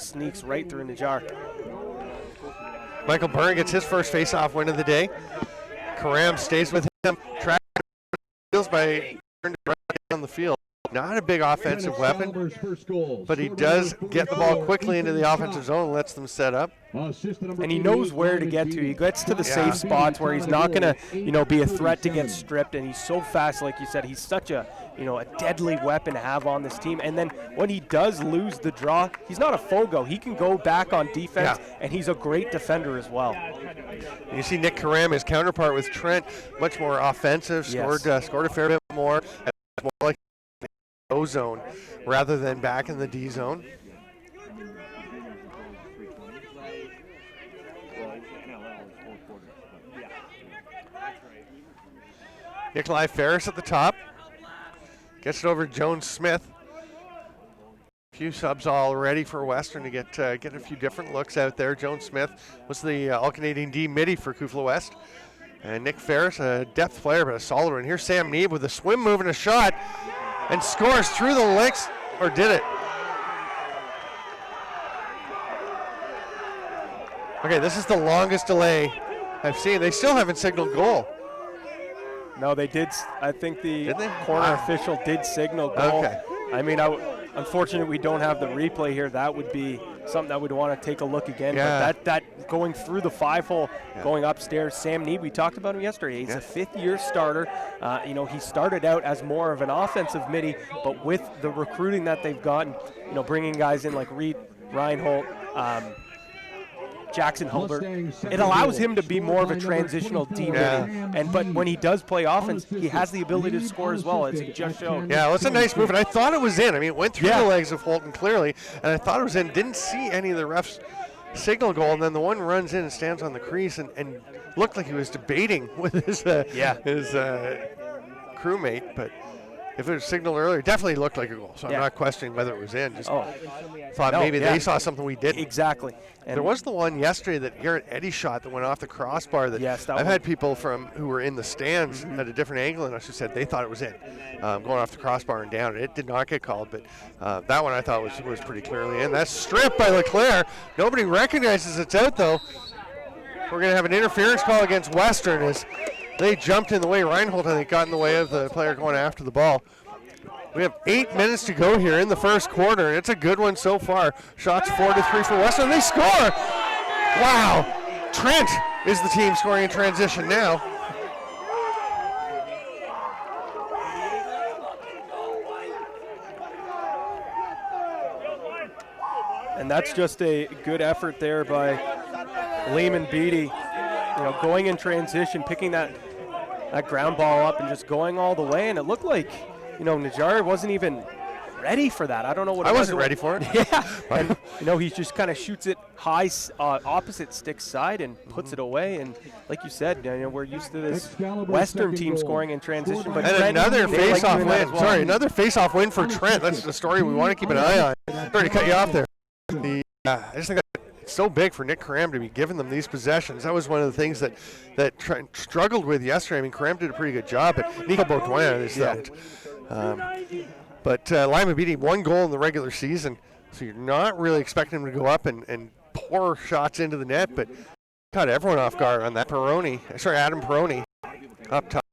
sneaks right through Najjar. Michael Byrne gets his first face-off win of the day. Karam stays with him. Track deals by on the field. Not a big offensive weapon, but he does get the ball quickly into the offensive zone and lets them set up. And he knows where to get to. He gets to the safe spots where he's not going to, be a threat to get stripped. And he's so fast, like you said. He's such a deadly weapon to have on this team. And then when he does lose the draw, he's not a fogo. He can go back on defense, and he's a great defender as well. You see Nick Karam, his counterpart with Trent, much more offensive. Scored a fair bit more. More like O zone rather than back in the D zone. Nikolai Ferris at the top. Gets it over to Jones Smith. A few subs already for Western to get a few different looks out there. Jones Smith was the All-Canadian D midi for CUFLA West. And Nick Ferris, a depth player, but a solid one. Here's Sam Neeb with a swim move and a shot. And scores through the legs, or did it? Okay, this is the longest delay I've seen. They still haven't signaled goal. No, they did. I think the corner official did signal goal. Okay. I mean, unfortunately, we don't have the replay here. That would be something that we'd want to take a look again. Yeah. But that going through the 5-hole, going upstairs, Sam Neeb, we talked about him yesterday. He's a fifth-year starter. He started out as more of an offensive midi, but with the recruiting that they've gotten, bringing guys in like Reed, Reinhold, Jackson Hulbert, it allows him to be more of a transitional D midi. But when he does play offense, he has the ability to score as well, as he just showed. Yeah, well, it's a nice move, and I thought it was in. I mean, it went through the legs of Holton clearly, and I thought it was in. Didn't see any of the refs signal goal, and then the one runs in and stands on the crease and looked like he was debating with his crewmate, but if it was signaled earlier, it definitely looked like a goal. So I'm not questioning whether it was in. Just thought maybe they saw something we didn't. Exactly. And there was the one yesterday that Garrett Eddy shot that went off the crossbar. I've had people who were in the stands at a different angle and who said they thought it was in, going off the crossbar and down. It did not get called, but that one I thought was pretty clearly in. That's stripped by Leclerc. Nobody recognizes it's out though. We're going to have an interference call against Western as they jumped in the way. Reinhold, I think, got in the way of the player going after the ball. We have 8 minutes to go here in the first quarter, and it's a good one so far. Shots 4-3 for Western. They score! Wow! Trent is the team scoring in transition now. And that's just a good effort there by Lehman Beatty. Going in transition, picking that ground ball up and just going all the way. And it looked like, Najjar wasn't even ready for that. I don't know what it was. I wasn't ready for it. Yeah. And, he just kind of shoots it high, opposite stick side and puts it away. And like you said, we're used to this Western team scoring in transition. But and another face-off win. Well. Sorry, another face-off win for Trent. That's the story we want to keep an eye on. Sorry to cut you off there. I just think it's so big for Nick Karam to be giving them these possessions. That was one of the things that Trent struggled with yesterday. I mean, Karam did a pretty good job, but Nico Baudouin is that. But Lima beating 1 goal in the regular season, so you're not really expecting him to go up and pour shots into the net, but caught everyone off guard on that. Adam Peroni up top.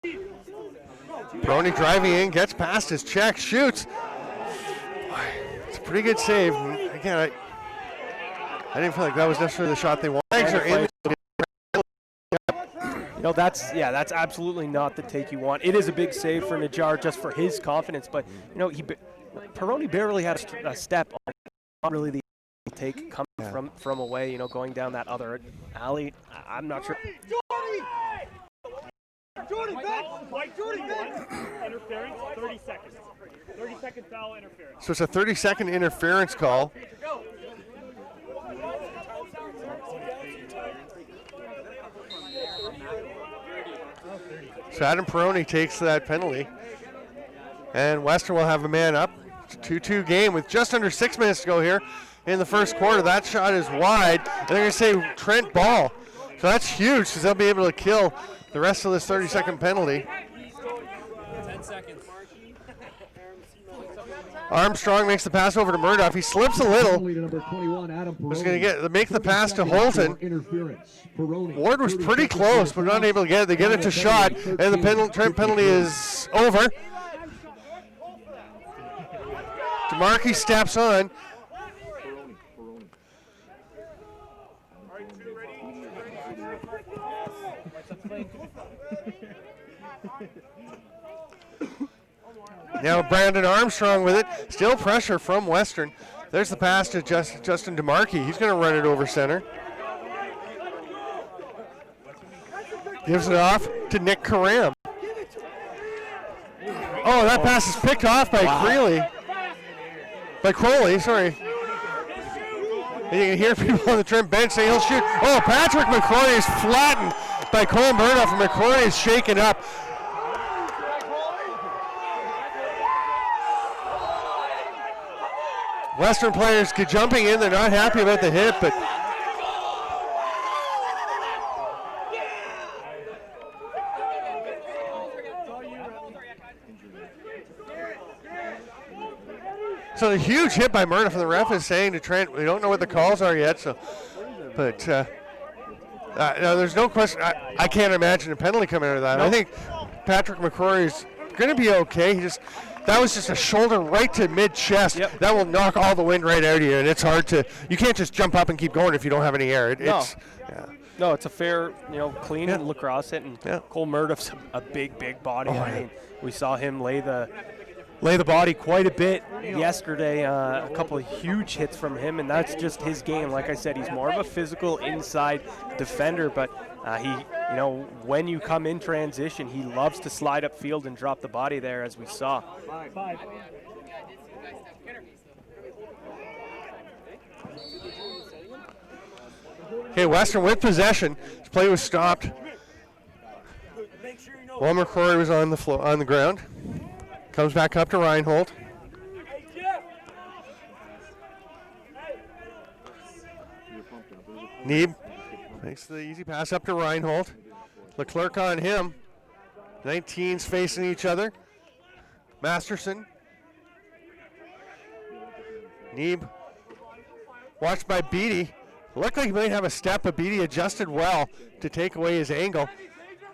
Peroni driving in, gets past his check, shoots. It's a pretty good save. Again, I didn't feel like that was necessarily the shot they wanted. That's absolutely not the take you want. It is a big save for Najjar just for his confidence, but Peroni barely had a step on not really the take coming from away, going down that other alley. I'm not sure. Jordy, interference, 30 seconds. 30-second foul interference. So it's a 30-second interference call. So Adam Peroni takes that penalty. And Western will have a man up. It's a 2-2 game with just under 6 minutes to go here in the first quarter. That shot is wide. And they're going to say Trent ball. So that's huge because they'll be able to kill the rest of this 30-second penalty. 10 seconds. Armstrong makes the pass over to Murdoff. He slips a little. Was going to make the pass to Holton. Ward was pretty close, but not able to get it. They get it to Shot, and the Trent penalty is over. DeMarkey steps on. Now Brandon Armstrong with it. Still pressure from Western. There's the pass to Justin DeMarkey. He's going to run it over center. Gives it off to Nick Karam. Oh, that pass is picked off by Crowley, sorry. And you can hear people on the Trent bench saying he'll shoot. Oh, Patrick McCrory is flattened by Cole Murdoff, and McCrory is shaken up. Western players get jumping in. They're not happy about the hit, but so a huge hit by Murdoff, and the ref is saying to Trent, we don't know what the calls are yet. So, but no, there's no question. I can't imagine a penalty coming out of that. No. I think Patrick McCrory is going to be okay. That was just a shoulder right to mid-chest. Yep. That will knock all the wind right out of you, and it's hard to. You can't just jump up and keep going if you don't have any air. No, it's a fair, clean lacrosse hit, and Cole Murdoff's a big body. I mean, we saw him lay the body quite a bit yesterday. A couple of huge hits from him, and that's just his game. Like I said, he's more of a physical inside defender, but when you come in transition, he loves to slide upfield and drop the body there, as we saw. Okay, Western with possession. His play was stopped while McCrory was on the ground. Comes back up to Reinhold. Neeb makes the easy pass up to Reinhold. Leclerc on him. 19s facing each other. Masterson. Neeb watched by Beatty. Looked like he might have a step, but Beatty adjusted well to take away his angle.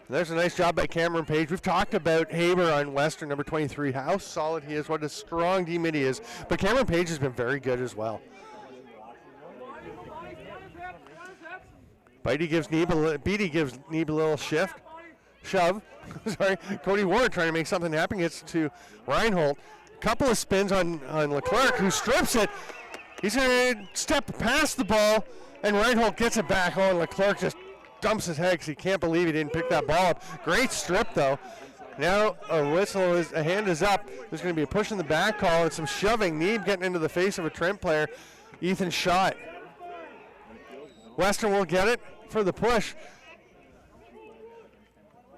There's a nice job by Cameron Page. We've talked about Haber on Western, number 23, how solid he is, what a strong D-mid he is. But Cameron Page has been very good as well. Beatty gives Neeb a little shove. Sorry, Cody Ward trying to make something happen. Gets to Reinhold. Couple of spins on Leclerc, who strips it. He's going to step past the ball, and Reinhold gets it back. Oh, and Leclerc just dumps his head because he can't believe he didn't pick that ball up. Great strip, though. Now a hand is up. There's going to be a push in the back call and some shoving. Neeb getting into the face of a Trent player. Ethan Schott. Western will get it for the push.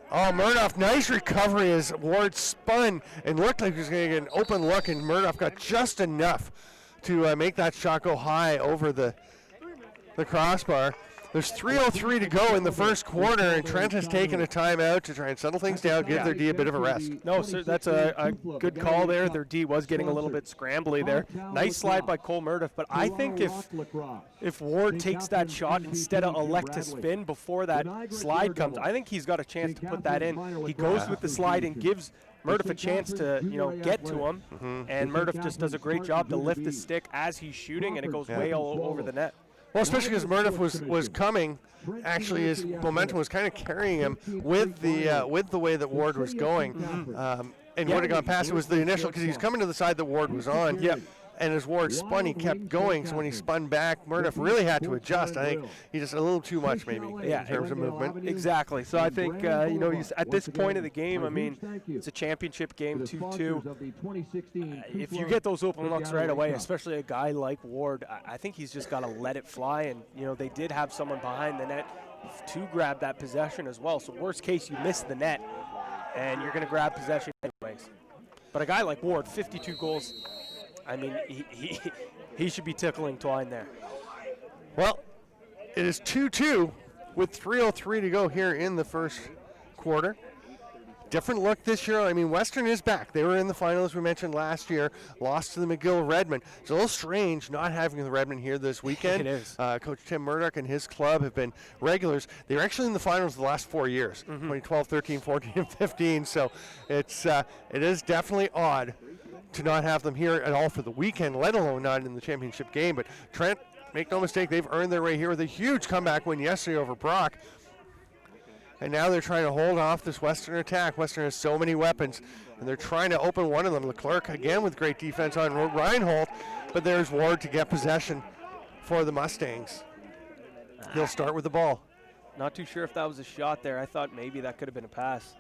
Oh, Murdoff, nice recovery as Ward spun and looked like he was going to get an open look, and Murdoff got just enough to make that shot go high over the crossbar. There's 3:03 to go in the first quarter, and Trent has taken a timeout to try and settle things down, give their D a bit of a rest. No, sir, that's a good call there. Their D was getting a little bit scrambly there. Nice slide by Cole Murdoff, but I think if Ward takes that shot instead of elect to spin before that slide comes, I think he's got a chance to put that in. He goes with the slide and gives Murdoff a chance to get to him, and Murdoff just does a great job to lift the stick as he's shooting, and it goes way all over the net. Well, especially because Murdoff was coming. Actually, his momentum was kind of carrying him with the way that Ward was going, and would have gone past. It was the initial because he was coming to the side that Ward was on. Yep. And as Ward spun, he kept going. So when he spun back, Murdoff really had to adjust. I think he just a little too much, maybe, in terms of movement. Exactly. So I think he's at this point of the game. I mean, it's a championship game, 2-2. If you get those open looks right away, especially a guy like Ward, I think he's just got to let it fly. And they did have someone behind the net to grab that possession as well. So worst case, you miss the net, and you're going to grab possession anyways. But a guy like Ward, 52 goals. I mean, he should be tickling twine there. Well, it is 2-2 with 3:03 to go here in the first quarter. different look this year. I mean, Western is back. They were in the final, as we mentioned last year, lost to the McGill Redmond. It's a little strange not having the Redmond here this weekend. It is. Coach Tim Murdoch and his club have been regulars. They were actually in the finals the last 4 years, 2012, 13, 14, and 15. So it is definitely odd to not have them here at all for the weekend, let alone not in the championship game. But Trent, make no mistake, they've earned their way here with a huge comeback win yesterday over Brock. And now they're trying to hold off this Western attack. Western has so many weapons, and they're trying to open one of them. Leclerc, again, with great defense on Reinhold, but there's Ward to get possession for the Mustangs. He'll start with the ball. Not too sure if that was a shot there. I thought maybe that could have been a pass.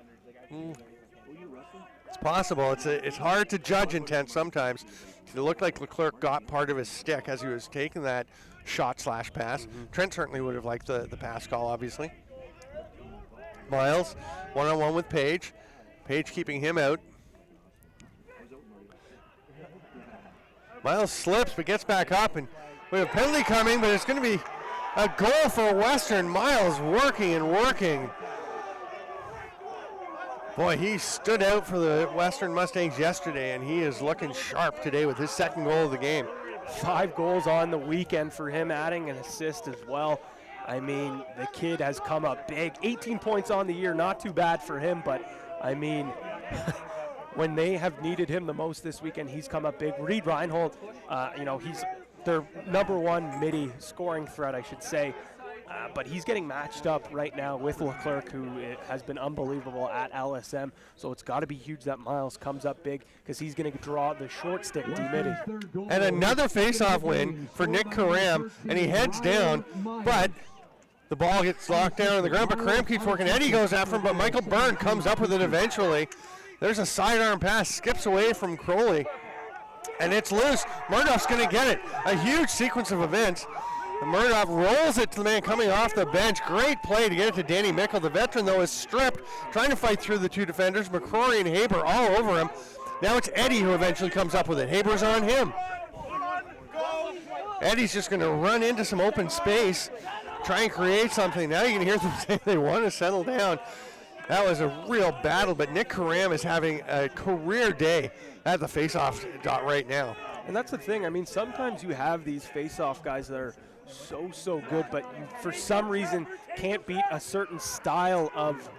It's possible. It's hard to judge intent sometimes. It looked like Leclerc got part of his stick as he was taking that shot/pass. Trent certainly would have liked the pass call, obviously. Miles, one-on-one with Page. Page keeping him out. Miles slips but gets back up, and we have a penalty coming, but it's going to be a goal for Western. Miles working and working. Boy, he stood out for the Western Mustangs yesterday, and he is looking sharp today with his second goal of the game. 5 goals on the weekend for him, adding an assist as well. I mean, the kid has come up big. 18 points on the year, not too bad for him, but I mean, when they have needed him the most this weekend, he's come up big. Reed Reinhold, he's their number 1 midi scoring threat, I should say. But he's getting matched up right now with Leclerc, who has been unbelievable at LSM. So it's got to be huge that Miles comes up big, because he's going to draw the short stick D-midi. And another face-off win for Nick Karam, and he heads down, but the ball gets locked down on the ground, but Karam keeps working. Eddie goes after him, but Michael Byrne comes up with it eventually. There's a sidearm pass, skips away from Crowley, and it's loose. Murdoch's going to get it. A huge sequence of events. Murdoch rolls it to the man coming off the bench. Great play to get it to Danny Mickle. The veteran, though, is stripped, trying to fight through the 2 defenders. McCrory and Haber all over him. Now it's Eddie who eventually comes up with it. Haber's on him. Eddie's just going to run into some open space, try and create something. Now you can hear them say they want to settle down. That was a real battle, but Nick Karam is having a career day at the face-off dot right now. And that's the thing. I mean, sometimes you have these face-off guys that are so good, but you, for some reason, can't beat a certain style of,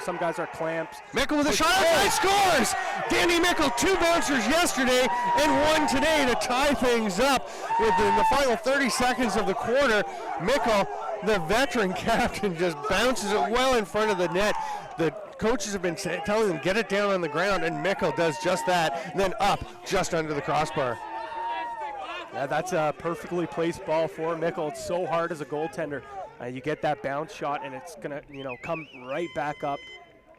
some guys are clamps. Mickle with a shot, he scores! Danny Mickle, 2 bouncers yesterday and 1 today to tie things up within the final 30 seconds of the quarter. Mickle, the veteran captain, just bounces it well in front of the net. The coaches have been telling them, get it down on the ground, and Mickle does just that, and then up just under the crossbar. Yeah, that's a perfectly placed ball for Mickle. It's so hard as a goaltender. You get that bounce shot, and it's going to, come right back up,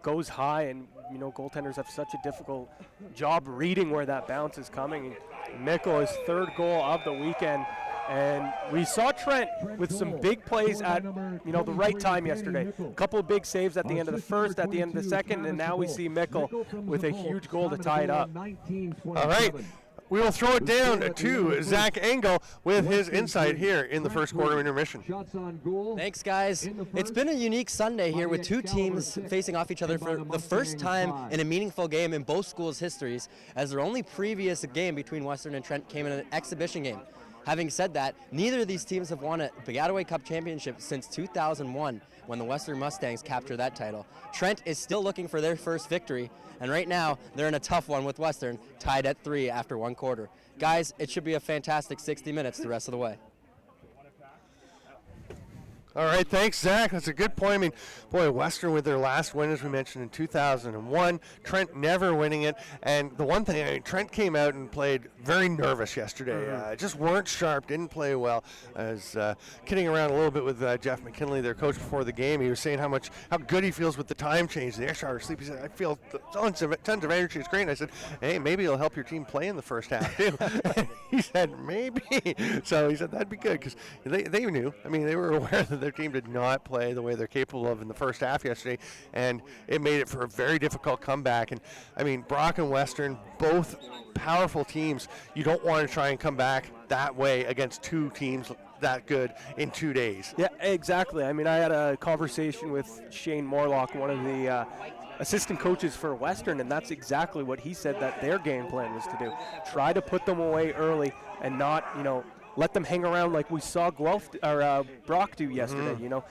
goes high, and, goaltenders have such a difficult job reading where that bounce is coming. And Mickle, his 3rd goal of the weekend. And we saw Trent with some big plays at, the right time yesterday. A couple of big saves at the end of the first, at the end of the second, and now we see Mickle with a huge goal to tie it up. All right. We will throw it down to Zach Engel with his insight here in the first quarter intermission. Thanks, guys. It's been a unique Sunday here with 2 teams facing off each other for the first time in a meaningful game in both schools' histories, as their only previous game between Western and Trent came in an exhibition game. Having said that, neither of these teams have won a Baggataway Cup championship since 2001, when the Western Mustangs captured that title. Trent is still looking for their first victory, and right now they're in a tough one with Western, tied at 3 after 1 quarter. Guys, it should be a fantastic 60 minutes the rest of the way. All right, thanks, Zach. That's a good point. I mean, boy, Western with their last win, as we mentioned, in 2001. Trent never winning it. And the one thing, Trent came out and played very nervous yesterday. Just weren't sharp, didn't play well. I was kidding around a little bit with Jeff McKinley, their coach, before the game. He was saying how good he feels with the time change, the extra hour of sleep. He said, I feel tons of energy. It's great. And I said, hey, maybe it'll help your team play in the first half, too. He said, maybe. So he said, that'd be good, because they knew. I mean, they were aware that their team did not play the way they're capable of in the first half yesterday, and it made it for a very difficult comeback. And I mean, Brock and Western, both powerful teams. You don't want to try and come back that way against 2 teams that good in 2 days. Yeah, exactly. I mean, I had a conversation with Shane Morlock, one of the assistant coaches for Western, and that's exactly what he said that their game plan was to do. Try to put them away early and not, let them hang around like we saw Brock do yesterday,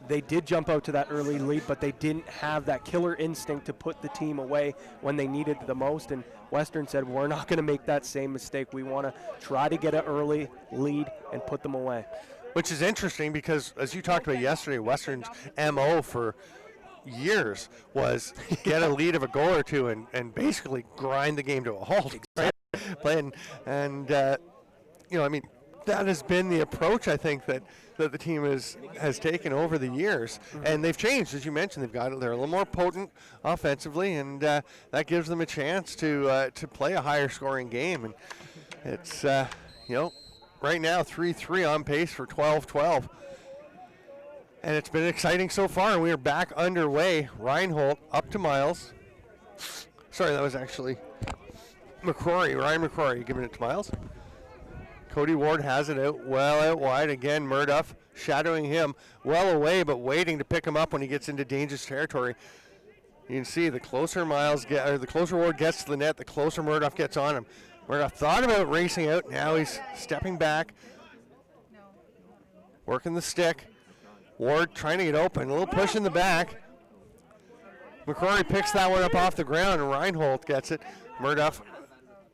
They did jump out to that early lead, but they didn't have that killer instinct to put the team away when they needed it the most, and Western said, we're not going to make that same mistake. We want to try to get an early lead and put them away. Which is interesting because, as you talked about yesterday, Western's MO for years was get a lead of a goal or two and basically grind the game to a halt. Right? And that has been the approach, I think, that the team has taken over the years. Mm-hmm. And they've changed, as you mentioned. They're a little more potent offensively, and that gives them a chance to play a higher scoring game. And it's, right now 3-3 on pace for 12-12. And it's been exciting so far, and we are back underway. Reinhold up to Miles. Sorry, that was actually McCrory. Ryan McCrory giving it to Miles. Cody Ward has it out wide. Again, Murduff shadowing him well away, but waiting to pick him up when he gets into dangerous territory. You can see the closer the closer Ward gets to the net, the closer Murduff gets on him. Murduff thought about racing out. Now he's stepping back, working the stick. Ward trying to get open. A little push in the back. McCrory picks that one up off the ground, and Reinhold gets it. Murduff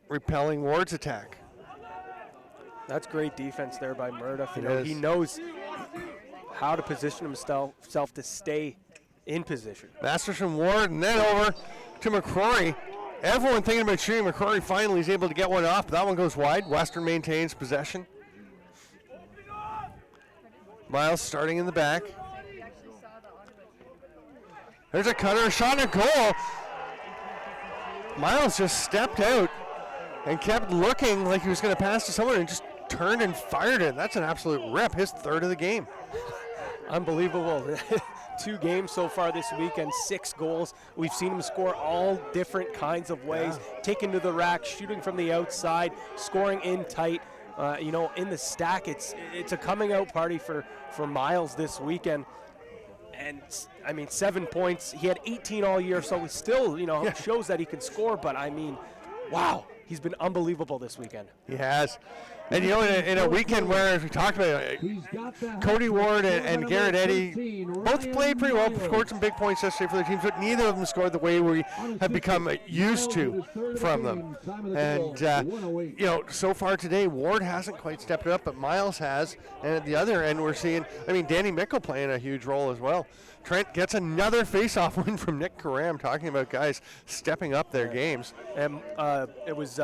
repelling Ward's attack. That's great defense there by Murduff. He knows how to position himself to stay in position. Masterson, Ward, and then over to McCrory. Everyone thinking about shooting. McCrory finally is able to get one off. That one goes wide. Western maintains possession. Miles starting in the back. There's a cutter, a shot, and a goal. Miles just stepped out and kept looking like he was going to pass to someone and just turned and fired it. That's an absolute rip, his third of the game. Unbelievable. 2 games so far this weekend, 6 goals. We've seen him score all different kinds of ways, taking to the rack, shooting from the outside, scoring in tight. In the stack, it's a coming out party for Miles this weekend. And, 7 points. He had 18 all year, so it still, shows that he can score. But, wow, he's been unbelievable this weekend. He has. And, in a weekend where, as we talked about, Cody Ward and Garrett Eddy both played pretty well, scored some big points yesterday for their teams, but neither of them scored the way we have become used to from them. And, so far today, Ward hasn't quite stepped up, but Miles has. And at the other end, we're seeing, Danny Mickle playing a huge role as well. Trent gets another face-off win from Nick Karam, talking about guys stepping up their games. And it was...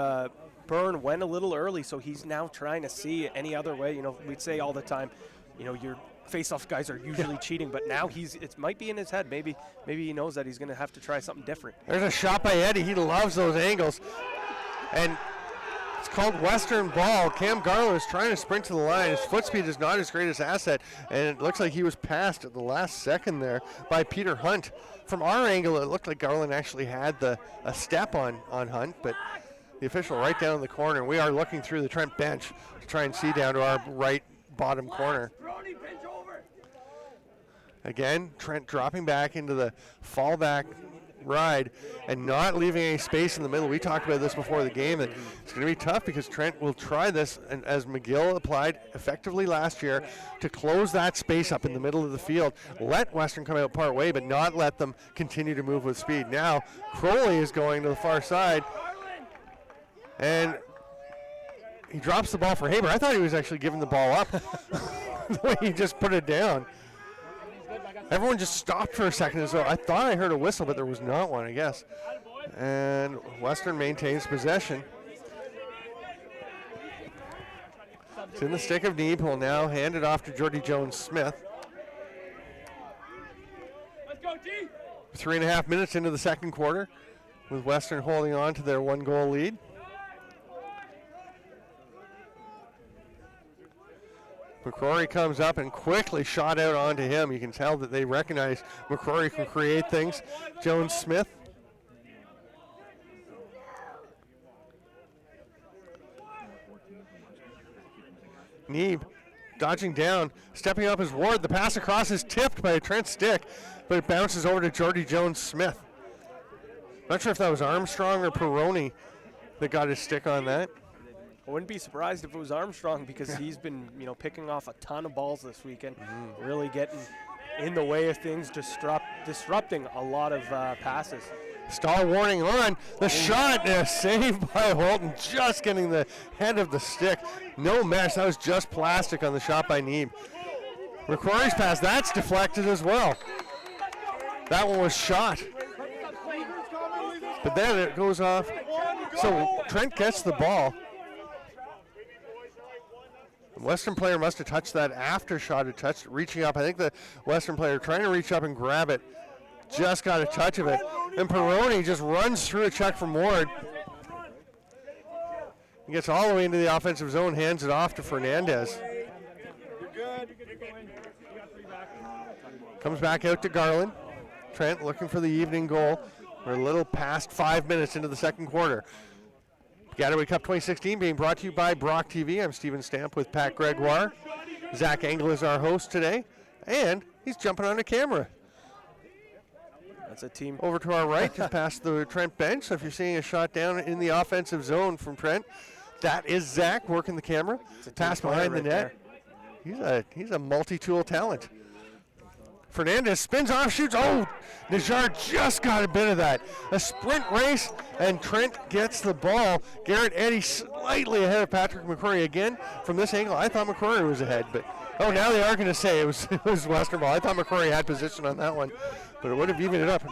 Byrne went a little early, so he's now trying to see any other way. We'd say all the time, your face-off guys are usually cheating, but now it might be in his head. Maybe he knows that he's going to have to try something different. There's a shot by Eddy. He loves those angles. And it's called Western ball. Cam Garland is trying to sprint to the line. His foot speed is not his greatest asset, and it looks like he was passed at the last second there by Peter Hunt. From our angle, it looked like Garland actually had a step on Hunt, but the official right down in the corner. We are looking through the Trent bench to try and see down to our right bottom corner. Again, Trent dropping back into the fallback ride and not leaving any space in the middle. We talked about this before the game, that it's going to be tough because Trent will try this, and as McGill applied effectively last year, to close that space up in the middle of the field. Let Western come out part way, but not let them continue to move with speed. Now, Crowley is going to the far side. And he drops the ball for Haber. I thought he was actually giving the ball up the way he just put it down. Everyone just stopped for a second as well. I thought I heard a whistle, but there was not one, I guess. And Western maintains possession. It's in the stick of Neeb, who will now hand it off to Jordy Jones-Smith. 3.5 minutes into the second quarter, with Western holding on to their 1-goal lead. McCrory comes up and quickly shot out onto him. You can tell that they recognize McCrory can create things. Jones-Smith. Neeb dodging down, stepping up as Ward. The pass across is tipped by a Trent stick, but it bounces over to Jordy Jones-Smith. Not sure if that was Armstrong or Peroni that got his stick on that. I wouldn't be surprised if it was Armstrong because he's been, picking off a ton of balls this weekend, really getting in the way of things, disrupting a lot of passes. Stall warning on. The shot, saved by Holton, just getting the head of the stick. No mesh, that was just plastic on the shot by Neeb. McCrory's pass, that's deflected as well. That one was shot. But then it goes off. So Trent gets the ball. The Western player must have touched that after shot. It touched, reaching up. I think the Western player trying to reach up and grab it. Just got a touch of it. And Peroni just runs through a check from Ward. He gets all the way into the offensive zone, hands it off to Fernandez. Comes back out to Garland. Trent looking for the evening goal. We're a little past 5 minutes into the second quarter. Baggataway Cup 2016 being brought to you by Brock TV. I'm Stephen Stamp with Pat Gregoire. Zach Engel is our host today, and he's jumping on the camera. That's a team. Over to our right, just past the Trent bench. So if you're seeing a shot down in the offensive zone from Trent, that is Zach working the camera. Pass behind the net. He's a multi-tool talent. Fernandez spins off, shoots. Oh, Najjar just got a bit of that. A sprint race, and Trent gets the ball. Garrett Eddy slightly ahead of Patrick McCrory again. From this angle, I thought McCrory was ahead, but now they are going to say it was Western ball. I thought McCrory had position on that one, but it would have evened it up.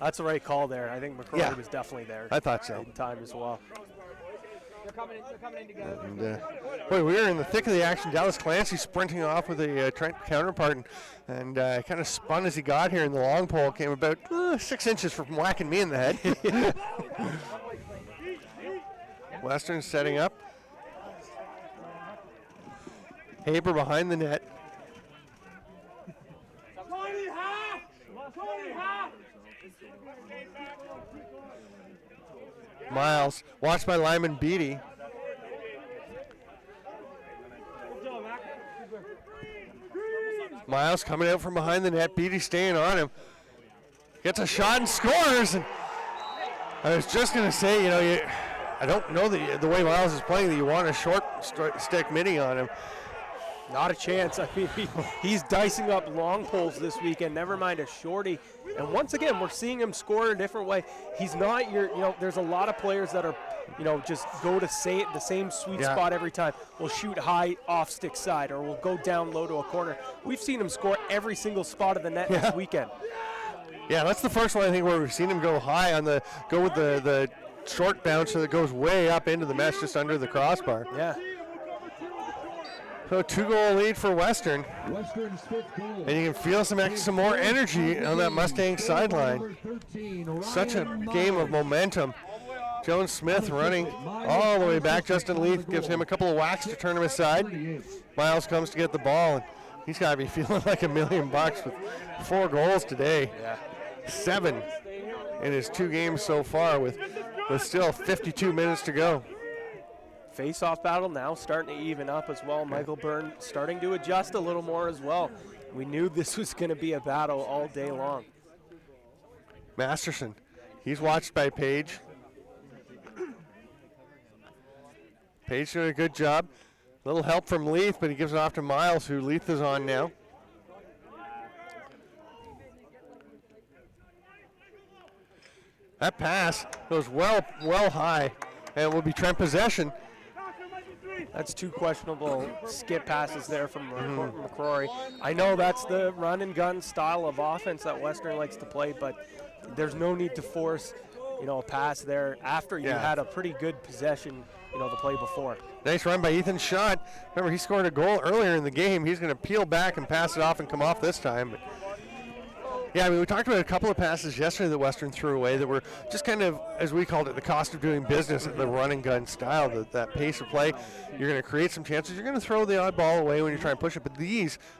That's the right call there. I think McCrory was definitely there. I thought so. In time as well. They're coming in together. And, boy, we were in the thick of the action. Dallas Clancy sprinting off with a Trent counterpart and kind of spun as he got here, and the long pole came about 6 inches from whacking me in the head. Western setting up. Haber behind the net. Miles, watched by Lyman Beatty. Miles coming out from behind the net. Beatty staying on him. Gets a shot and scores. And I was just going to say, I don't know the way Miles is playing that you want a short stick mini on him. Not a chance. I mean, he's dicing up long poles this weekend, never mind a shorty. And once again, we're seeing him score a different way. He's not there's a lot of players that are, just go to the same sweet spot every time. We'll shoot high off stick side, or we'll go down low to a corner. We've seen him score every single spot of the net this weekend. Yeah, that's the first one I think where we've seen him go high on go with the short bounce that goes way up into the mesh just under the crossbar. Yeah. So 2-goal lead for Western. And you can feel some more energy on that Mustang sideline. Such a game of momentum. Jones Smith running all the way back. Justin Leith gives him a couple of whacks to turn him aside. Miles comes to get the ball, and he's got to be feeling like $1 million with 4 goals today. Yeah. 7 in his 2 games so far with still 52 minutes to go. Face-off battle now starting to even up as well. Michael Byrne starting to adjust a little more as well. We knew this was going to be a battle all day long. Masterson, he's watched by Page. Page doing a good job. A little help from Leith, but he gives it off to Miles, who Leith is on now. That pass goes well high, and will be Trent possession. That's 2 questionable skip passes there from McCrory. I know that's the run and gun style of offense that Western likes to play, but there's no need to force, a pass there after you had a pretty good possession, the play before. Nice run by Ethan Schott. Remember, he scored a goal earlier in the game. He's going to peel back and pass it off and come off this time. But yeah, we talked about a couple of passes yesterday that Western threw away that were just kind of, as we called it, the cost of doing business, the run and gun style, that pace of play. You're going to create some chances. You're going to throw the odd ball away when you try and push it. But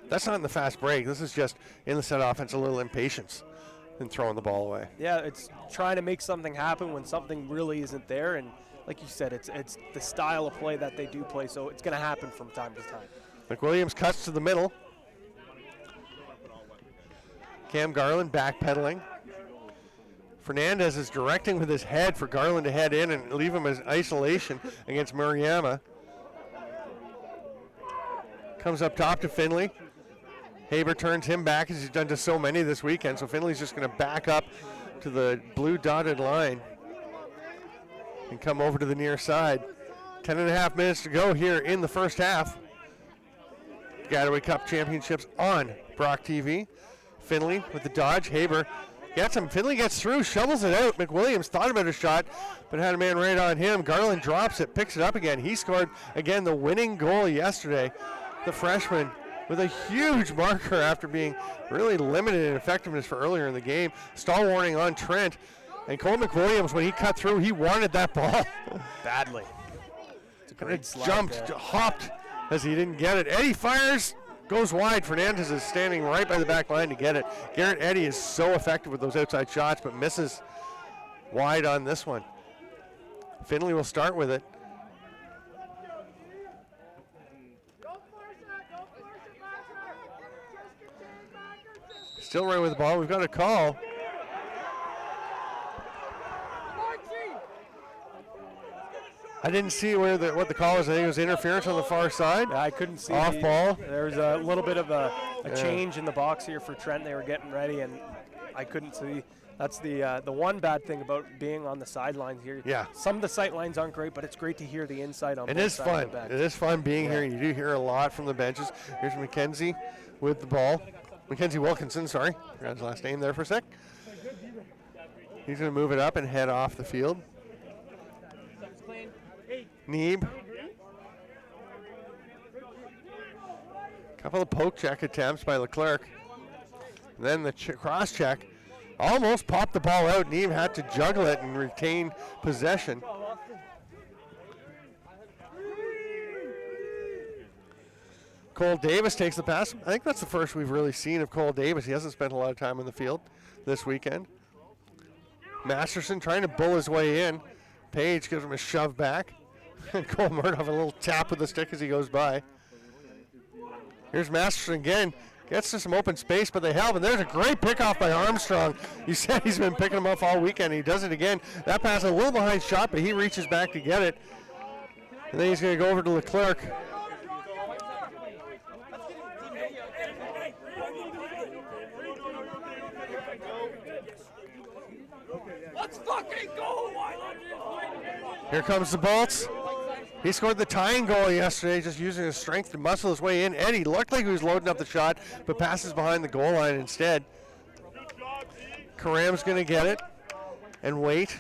that's not in the fast break. This is just in the set offense, a little impatience in throwing the ball away. Yeah, it's trying to make something happen when something really isn't there. And like you said, it's the style of play that they do play, so it's going to happen from time to time. McWilliams cuts to the middle. Cam Garland backpedaling. Fernandez is directing with his head for Garland to head in and leave him as isolation against Murayama. Comes up top to Finley. Haber turns him back as he's done to so many this weekend, so Finley's just going to back up to the blue dotted line and come over to the near side. 10.5 minutes to go here in the first half. Baggataway Cup Championships on Brock TV. Finley with the dodge. Haber gets him. Finley gets through, shovels it out. McWilliams thought about a shot, but had a man right on him. Garland drops it, picks it up again. He scored, again, the winning goal yesterday. The freshman with a huge marker after being really limited in effectiveness for earlier in the game. Stall warning on Trent. And Cole McWilliams, when he cut through, he wanted that ball. Badly. Jumped, hopped as he didn't get it. Eddie fires, goes wide. Fernandez is standing right by the back line to get it. Garrett Eddy is so effective with those outside shots, but misses wide on this one. Finley will start with it. Still running with the ball. We've got a call. I didn't see what the call was. I think it was interference on the far side. Yeah, I couldn't see. Off ball. There was a little bit of a change in the box here for Trent. They were getting ready, and I couldn't see. That's the one bad thing about being on the sidelines here. Yeah. Some of the sight lines aren't great, but it's great to hear the inside on both sides of the bench. It is fun being here, and you do hear a lot from the benches. Here's McKenzie with the ball. Mackenzie Wilkinson, sorry. Forgot his last name there for a sec. He's going to move it up and head off the field. Neeb. Couple of poke check attempts by Leclerc. And then the cross check. Almost popped the ball out. Neeb had to juggle it and retain possession. Cole Davis takes the pass. I think that's the first we've really seen of Cole Davis. He hasn't spent a lot of time on the field this weekend. Masterson trying to bull his way in. Page gives him a shove back. And Cole Murdoch a little tap with the stick as he goes by. Here's Masterson again. Gets to some open space, but they help. And there's a great pickoff by Armstrong. You said he's been picking him off all weekend. He does it again. That pass a little behind shot, but he reaches back to get it. And then he's going to go over to Leclerc. Let's fucking go! Here comes the Bolts. He scored the tying goal yesterday, just using his strength to muscle his way in. Eddie looked like he was loading up the shot, but passes behind the goal line instead. Karam's going to get it and wait.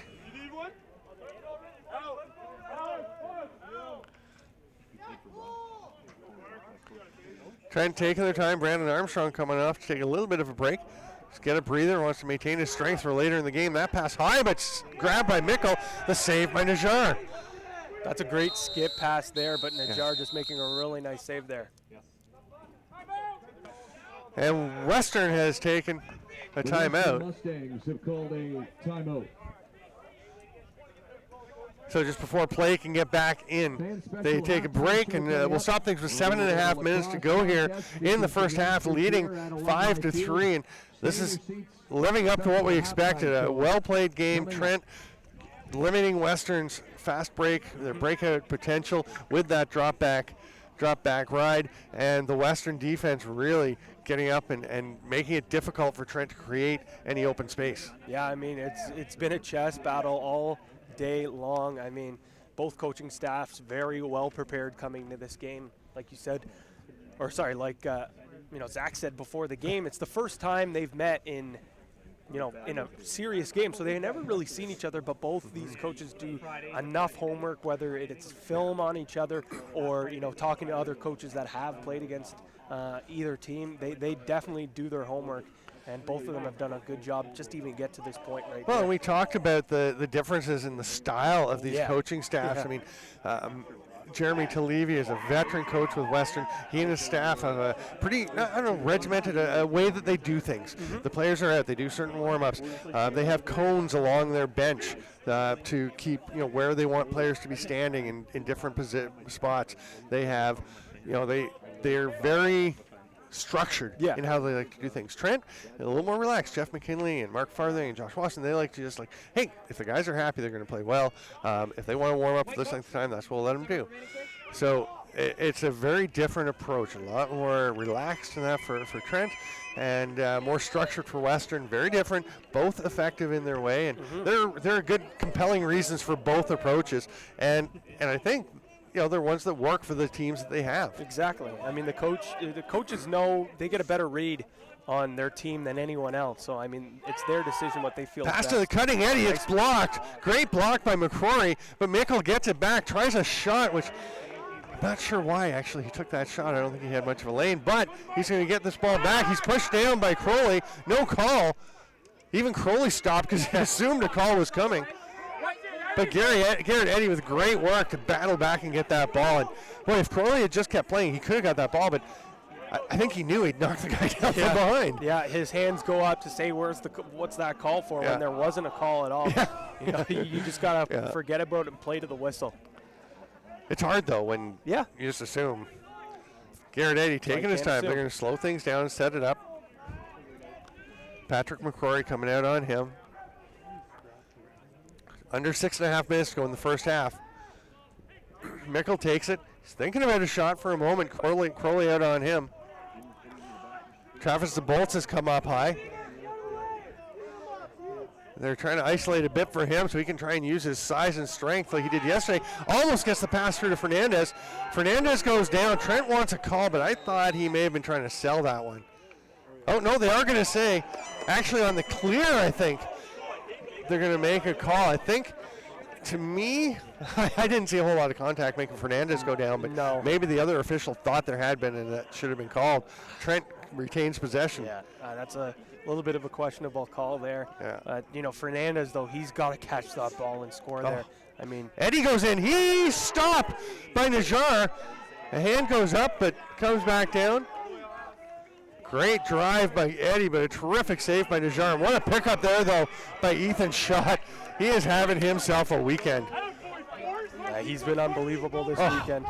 Trent taking their time. Brandon Armstrong coming off to take a little bit of a break. Just get a breather, wants to maintain his strength for later in the game. That pass high, but grabbed by Mickle. The save by Najjar. That's a great skip pass there, but Najjar just making a really nice save there. And Western has taken a timeout. Mustangs have called a timeout. So just before play can get back in, they take a break, and we'll stop things with 7.5 minutes to go here in the first half, leading 5-3. And this is living up to what we expected. A well-played game. Trent limiting Western's fast break, their breakout potential with that drop back ride, and the Western defense really getting up and making it difficult for Trent to create any open space. Yeah, I mean, it's been a chess battle all day long. I mean, both coaching staffs very well prepared coming to this game. Like you said, or sorry, like Zach said before the game, it's the first time they've met in a serious game, so they've never really seen each other, but both these coaches do enough homework, whether it's film on each other or talking to other coaches that have played against either team. They definitely do their homework, and both of them have done a good job just to even get to this point right Well, there. we talked about the differences in the style of these coaching staffs. Yeah. I mean, Jeremy Talevy is a veteran coach with Western. He and his staff have a pretty, regimented a way that they do things. Mm-hmm. The players are out. They do certain warm-ups. They have cones along their bench to keep, where they want players to be standing in different spots. They have, they're very structured in how they like to do things. Trent, a little more relaxed. Jeff McKinley and Mark Farthing and Josh Watson, they like to just hey, if the guys are happy, they're going to play well. If they want to warm up for this length of time, that's what we'll let them do. So it's a very different approach, a lot more relaxed than that for Trent, and more structured for Western. Very different, both effective in their way, and there are good, compelling reasons for both approaches. And I think, they're ones that work for the teams that they have. Exactly. I mean, the coaches know they get a better read on their team than anyone else. So, I mean, it's their decision what they feel. Pass to the cutting Eddie. It's blocked. Great block by McCrory, but Mickle gets it back, tries a shot, which I'm not sure why, actually, he took that shot. I don't think he had much of a lane, but he's going to get this ball back. He's pushed down by Crowley. No call. Even Crowley stopped because he assumed a call was coming. But Garrett Eddy with great work to battle back and get that ball. And boy, if Crowley had just kept playing, he could have got that ball, but I think he knew he'd knock the guy down from behind. Yeah, his hands go up to say, what's that call for, when there wasn't a call at all. Yeah. You just got to forget about it and play to the whistle. It's hard, though, when you just assume. Garrett Eddy taking his time. They're going to slow things down and set it up. Patrick McCrory coming out on him. Under 6.5 minutes to go in the first half. Mickle takes it. He's thinking about a shot for a moment. Crowley out on him. Travis DeBoltz has come up high. They're trying to isolate a bit for him so he can try and use his size and strength like he did yesterday. Almost gets the pass through to Fernandez. Fernandez goes down. Trent wants a call, but I thought he may have been trying to sell that one. Oh, no, they are going to say, actually on the clear, I think, they're going to make a call. I think, to me, I didn't see a whole lot of contact making Fernandez go down, but maybe the other official thought there had been and that should have been called. Trent retains possession. Yeah, that's a little bit of a questionable call there. Yeah. Fernandez, though, he's got to catch that ball and score there. I mean, Eddie goes in. He's stopped by Najjar. A hand goes up, but comes back down. Great drive by Eddie, but a terrific save by Najjar. What a pickup there, though, by Ethan Schott. He is having himself a weekend. Yeah, he's been unbelievable this weekend.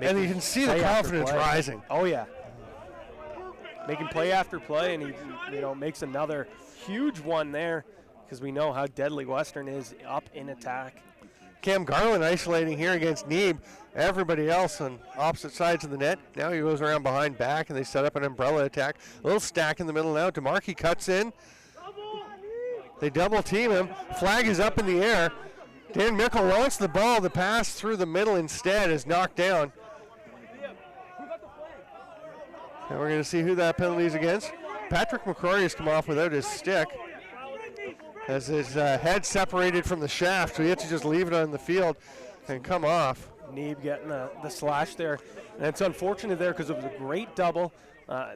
And you can see the confidence rising. Oh, yeah. Making play after play, and he makes another huge one there because we know how deadly Western is up in attack. Cam Garland isolating here against Neeb. Everybody else on opposite sides of the net. Now he goes around behind back, and they set up an umbrella attack. A little stack in the middle now. DeMarkey cuts in. They double team him. Flag is up in the air. Dan Mickle wants the ball. The pass through the middle instead is knocked down. And we're going to see who that penalty is against. Patrick McCrory has come off without his stick, as his head separated from the shaft, so he had to just leave it on the field and come off. Neeb getting the slash there. And it's unfortunate there because it was a great double.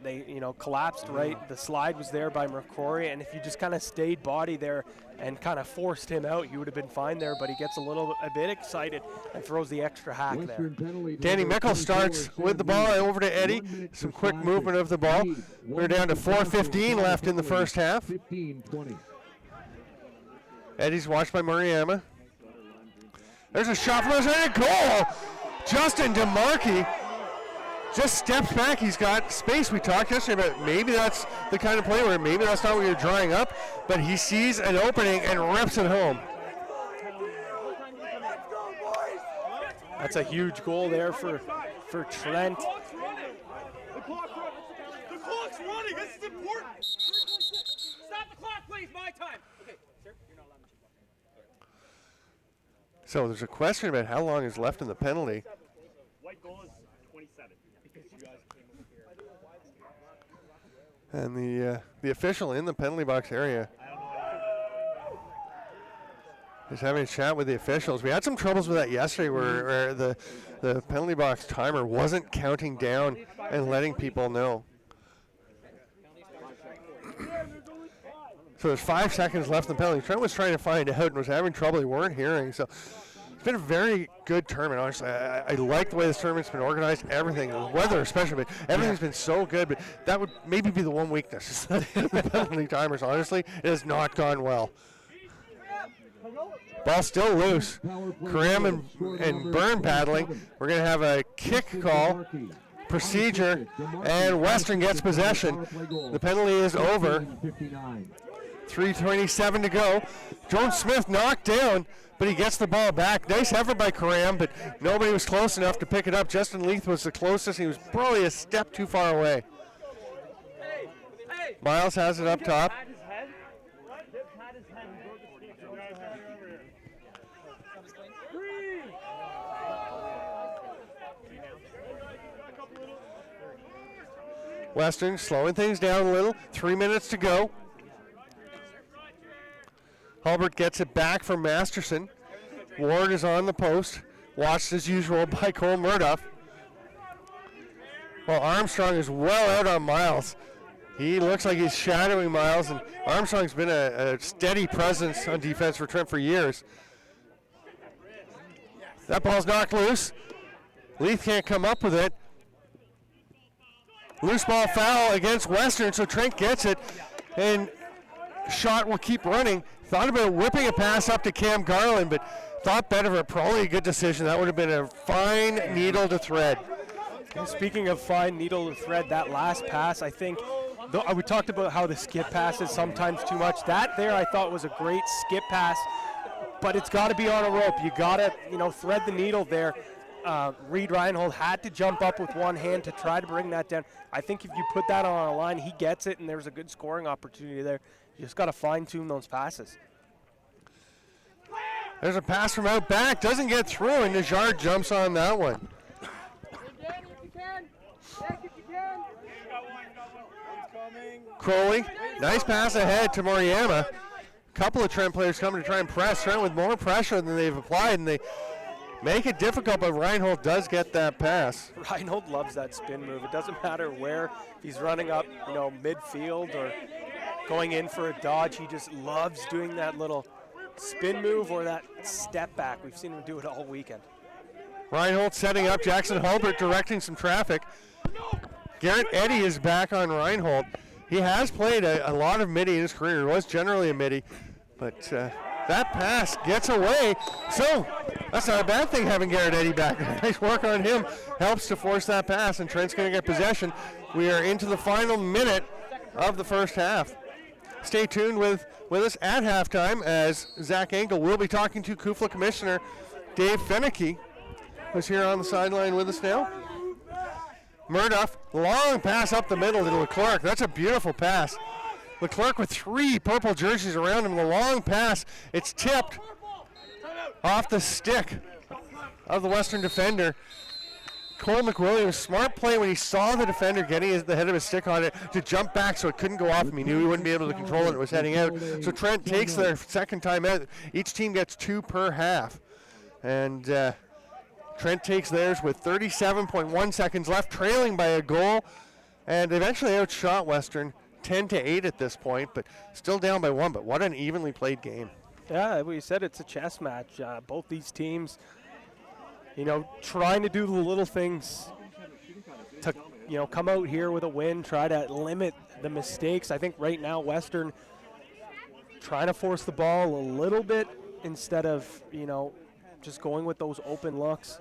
They collapsed right. The slide was there by McCrory, and if you just kind of stayed body there and kind of forced him out, you would have been fine there, but he gets a bit excited and throws the extra hack there. Danny Mickle starts with the ball over to Eddie. Some quick movement of the ball. We're down to 4:15 left in the first half. 15-20. Eddie's watched by Mariama. There's a shot from outside, a goal! Justin DeMarkey just steps back. He's got space. We talked yesterday about maybe that's the kind of play where maybe that's not what you're drawing up, but he sees an opening and rips it home. That's a huge goal there for Trent. The clock's running. This is important. Stop the clock, please. My time. Okay, sir, you're not allowed to shoot. So there's a question about how long is left in the penalty. White goal is 27. Because you guys came over here. And the official in the penalty box area is having a chat with the officials. We had some troubles with that yesterday where the penalty box timer wasn't counting down and letting people know. So there's 5 seconds left in the penalty. Trent was trying to find out and was having trouble. He weren't hearing. So it's been a very good tournament, honestly. I like the way this tournament's been organized. Everything, the weather especially, but everything's been so good. But that would maybe be the one weakness. The penalty timers, honestly, it has not gone well. Ball still loose. Karam and Byrne paddling. We're going to have a kick call procedure, and Western gets possession. The penalty is over. 3:27 to go. Jones Smith knocked down, but he gets the ball back. Nice effort by Karam, but nobody was close enough to pick it up. Justin Leith was the closest. He was probably a step too far away. Miles has it up top. Western slowing things down a little. 3 minutes to go. Hulbert gets it back from Masterson. Ward is on the post. Watched as usual by Cole Murdoff. Well, Armstrong is well out on Miles. He looks like he's shadowing Miles, and Armstrong's been a steady presence on defense for Trent for years. That ball's knocked loose. Leith can't come up with it. Loose ball foul against Western, so Trent gets it, and shot will keep running. Thought about whipping a pass up to Cam Garland, but thought better of it. Probably a good decision. That would have been a fine needle to thread. And speaking of fine needle to thread, that last pass, I think, we talked about how the skip pass is sometimes too much. That there I thought was a great skip pass, but it's got to be on a rope. You got to, thread the needle there. Reed Reinhold had to jump up with one hand to try to bring that down. I think if you put that on a line, he gets it, and there's a good scoring opportunity there. You just got to fine-tune those passes. There's a pass from out back. Doesn't get through, and Najjar jumps on that one. Crowley, nice pass ahead to Moriyama. A couple of Trent players coming to try and press Trent with more pressure than they've applied, and they make it difficult, but Reinhold does get that pass. Reinhold loves that spin move. It doesn't matter where, if he's running up, midfield or going in for a dodge. He just loves doing that little spin move or that step back. We've seen him do it all weekend. Reinhold setting up Jackson Hulbert, directing some traffic. Garrett Eddy is back on Reinhold. He has played a lot of midi in his career. He was generally a midi, but that pass gets away. So that's not a bad thing having Garrett Eddy back. Nice work on him. Helps to force that pass, and Trent's going to get possession. We are into the final minute of the first half. Stay tuned with us at halftime as Zach Engel will be talking to CUFLA Commissioner Dave Fennicky, who's here on the sideline with us now. Murdoff, long pass up the middle to Leclerc. That's a beautiful pass. Leclerc with 3 purple jerseys around him. The long pass, it's tipped off the stick of the Western defender. Cole McWilliams, smart play when he saw the defender getting the head of his stick on it to jump back so it couldn't go off him. He knew he wouldn't be able to control it. It was heading out. So Trent takes their second time out. Each team gets 2 per half. And Trent takes theirs with 37.1 seconds left, trailing by a goal. And eventually outshot Western 10-8 at this point, but still down by 1. But what an evenly played game. Yeah, we said it's a chess match. Both these teams, trying to do the little things to, come out here with a win, try to limit the mistakes. I think right now Western trying to force the ball a little bit instead of, just going with those open looks.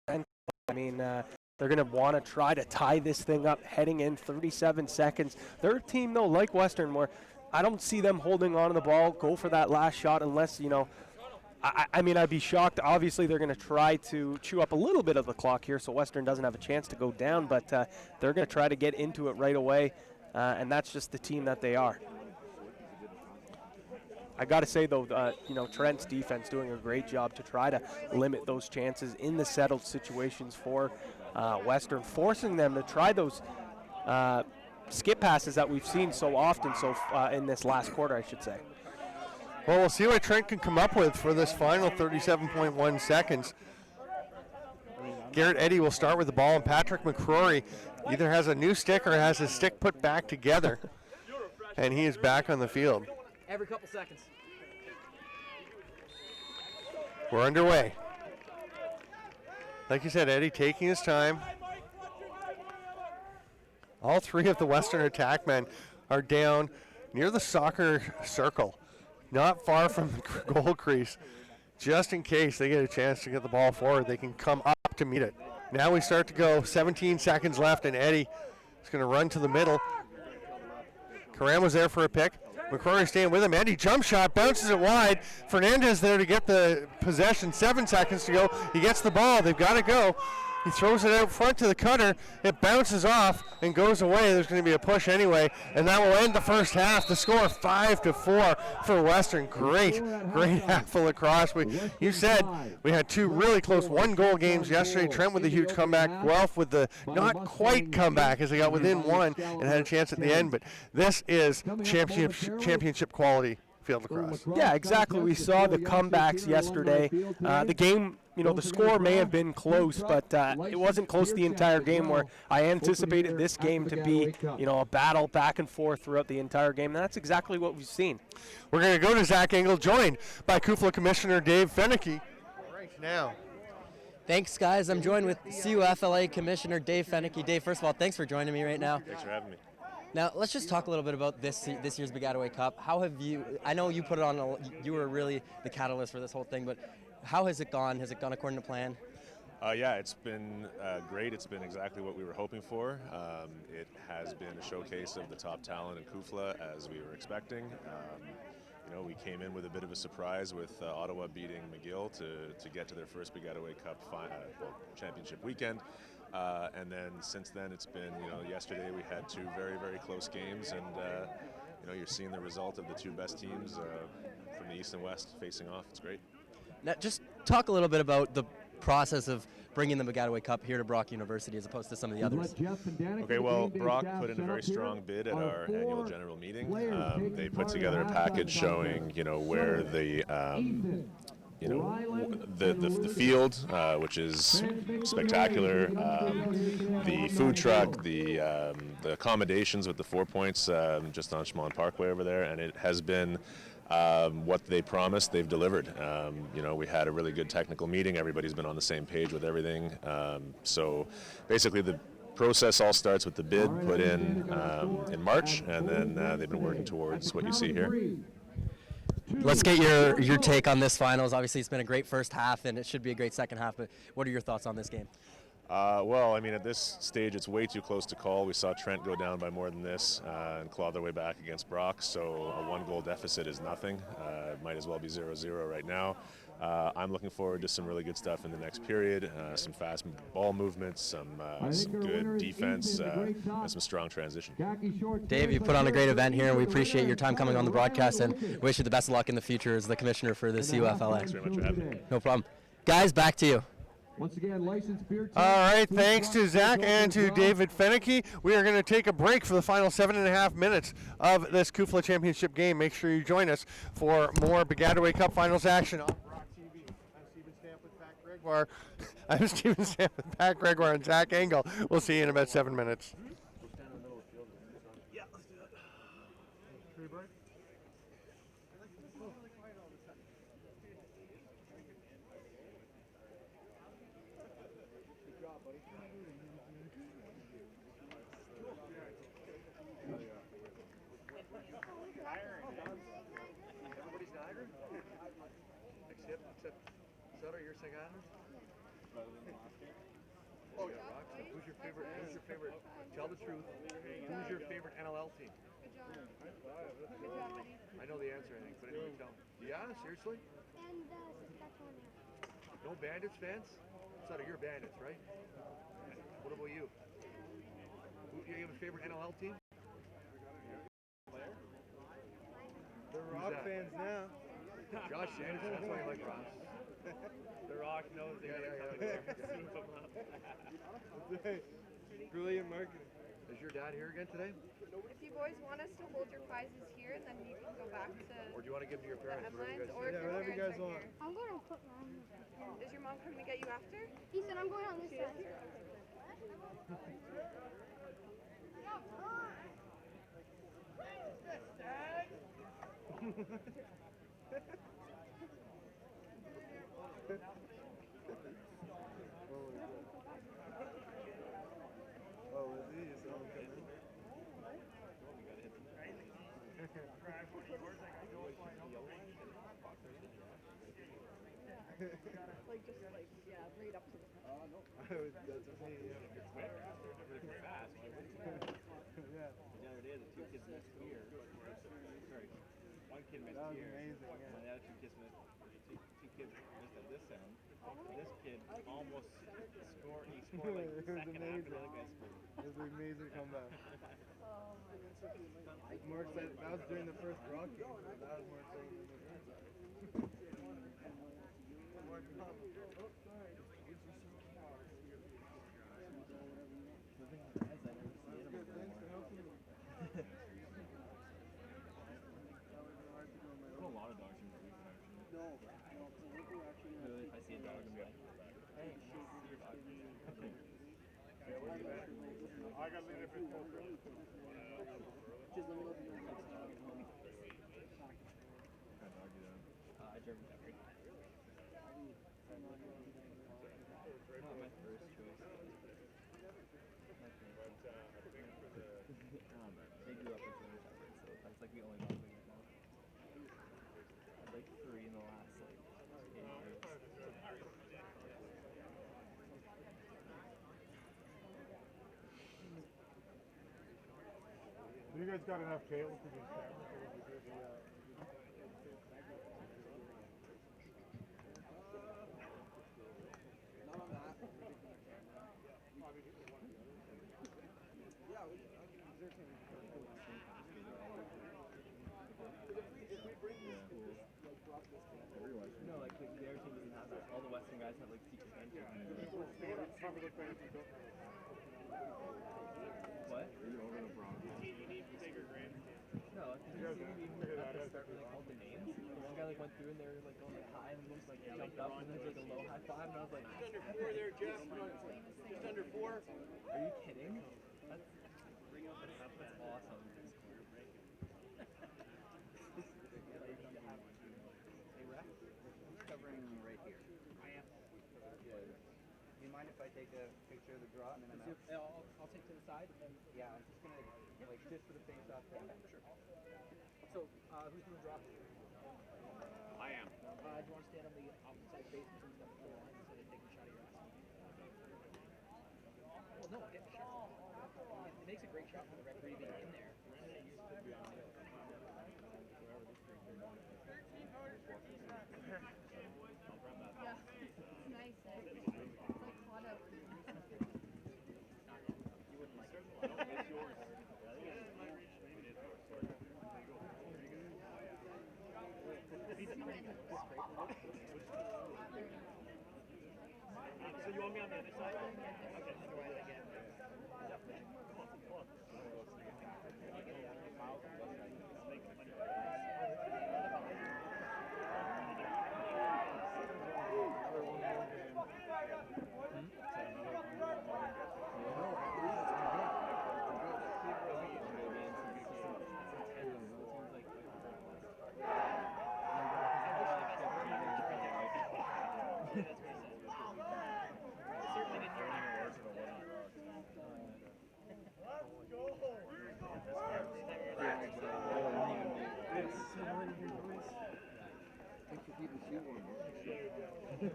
They're going to want to try to tie this thing up heading in 37 seconds. Their team, though, like Western, where I don't see them holding on to the ball, go for that last shot unless, I'd be shocked. Obviously, they're going to try to chew up a little bit of the clock here so Western doesn't have a chance to go down, but they're going to try to get into it right away, and that's just the team that they are. I got to say, though, Trent's defense doing a great job to try to limit those chances in the settled situations for Western, forcing them to try those skip passes that we've seen so often in this last quarter, I should say. Well, we'll see what Trent can come up with for this final 37.1 seconds. Garrett Eddy will start with the ball, and Patrick McCrory either has a new stick or has his stick put back together, and he is back on the field. Every couple seconds. We're underway. Like you said, Eddy taking his time. All 3 of the Western attackmen are down near the soccer circle, not far from the goal crease. Just in case they get a chance to get the ball forward, they can come up to meet it. Now we start to go. 17 seconds left, and Eddie is going to run to the middle. Karam was there for a pick. McCrory staying with him. Eddie jump shot, bounces it wide. Fernandez there to get the possession. 7 seconds to go. He gets the ball. They've got to go. He throws it out front to the cutter. It bounces off and goes away. There's going to be a push anyway, and that will end the first half. The score 5-4 for Western. Great half of lacrosse. You said we had 2 really close 1-goal games yesterday. Trent with a huge comeback. Guelph with the not quite comeback as they got within 1 and had a chance at the end. But this is championship quality field lacrosse. Yeah, exactly. We saw the comebacks yesterday. The game, the score may have been close, but it wasn't close the entire game, where I anticipated this game to be, a battle back and forth throughout the entire game. And that's exactly what we've seen. We're going to go to Zach Engel, joined by CUFLA Commissioner Dave Feneke. Right now. Thanks, guys. I'm joined with CUFLA Commissioner Dave Feneke. Dave, first of all, thanks for joining me right now. Thanks for having me. Now, let's just talk a little bit about this year's Baggataway Cup. How have you, I know you put it on, you were really the catalyst for this whole thing, but how has it gone? Has it gone according to plan? Yeah, it's been great. It's been exactly what we were hoping for. It has been a showcase of the top talent in CUFLA, as we were expecting. We came in with a bit of a surprise with Ottawa beating McGill to get to their first Baggataway Cup championship weekend. And then since then, it's been, yesterday we had 2 very, very close games, and, you're seeing the result of the 2 best teams from the East and West facing off. It's great. Now, just talk a little bit about the process of bringing the Baggataway Cup here to Brock University as opposed to some of the others. Okay, well, Brock put in a very strong bid at our annual general meeting. They put together a package showing, where the the field, which is spectacular, the food truck, the accommodations with the 4 points just on Schmallen Parkway over there, and it has been what they promised, they've delivered. We had a really good technical meeting. Everybody's been on the same page with everything. So basically the process all starts with the bid put in March, and then they've been working towards what you see here. Let's get your take on this finals. Obviously, it's been a great first half, and it should be a great second half, but what are your thoughts on this game? Well, I mean, at this stage, it's way too close to call. We saw Trent go down by more than this and claw their way back against Brock, so a 1-goal deficit is nothing. It might as well be 0-0 right now. I'm looking forward to some really good stuff in the next period, some fast ball movements, some good defense, and some strong transition. Dave, you put on a great event here, and we appreciate your time coming on the broadcast, and wish you the best of luck in the future as the commissioner for the CUFLA. Thanks very much for having me. No problem. Guys, back to you. Once again, licensed beer. All right, thanks to Zach and to David Feneke. We are going to take a break for the final 7.5 minutes of this CUFLA Championship game. Make sure you join us for more Baggataway Cup Finals action on Rock TV. I'm Steven Stamp with Pat Gregoire. I'm Steven Stamp with Pat Gregoire and Zach Engel. We'll see you in about 7 minutes. Yeah, let's do that. Free break? Oh yeah, Rock. Who's your favorite? Tell the truth. Who's your favorite NLL team? I know the answer, I think, but anyway, tell me. Yeah, seriously? And Saskatchewan. No Bandits fans? So you're Bandits, right? What about you? Do you have a favorite NLL team? They're Rock fans now. Josh Anderson, that's why you like Ross. The Rock knows they gotta come in there and sweep them up. Brilliant marketing. Is your dad here again today? If you boys want us to hold your prizes here, then you can go back to Or do you want to give them to your parents? the lines, or if Yeah, your whatever you parents guys are want. here. I'm going to put mom. Is your mom coming to get you after? He said I'm going on this side. Oh, is he? Is someone coming in? Like, just like, yeah, right up to the front. That's me, yeah. The other day, the two kids missed here. Sorry, one kid missed That was here. amazing, yeah. And the other two kids missed at this end. This kid almost scored. He scored like It was second after amazing. the other guy scored. It was an amazing comeback. More excited. That was during the first rock game. So that was more exciting than the rest. More drama. Good, thanks for helping me. A lot of dogs in the week, actually. No, actually. Really, if I see a dog, I'm like, hey, see your dog. I got to leave it for poker. Just let me know if you want to dog at home. What kind of dog do you have? German Shepherd. Not my first choice. They grew up with German Shepherds, so that's like the only dog we get now. I had like 3 in the last like 8 years. You guys got enough cable for these cameras? Not on that. Yeah, No, like the other team doesn't have that. All the Western guys have like secret entries. What? Are you over the Broncos? You need bigger grants. No, because you see at the start when they called the names. The one guy like went through and they were like going like high and just like jumped up and then like a low high five and I was like, Just under 4 there, Jeff. Just under 4. are you kidding? That's awesome. Hey, Ref, who's covering right here? I am. Do you mind if I take a picture of the draw and then I'm out? I'll take to the side and then. Yeah, I'm just gonna, like, just for the face-off thing. Sure. So, who's doing drop? I am. Do you want to stand on the opposite side base and the full line so they take a shot of your ass? Well, no, get the shot. It makes a great shot for the referee being in there. Yeah, it's nice. It's like hot up. You wouldn't like it. It's yours. So you want me on the other side?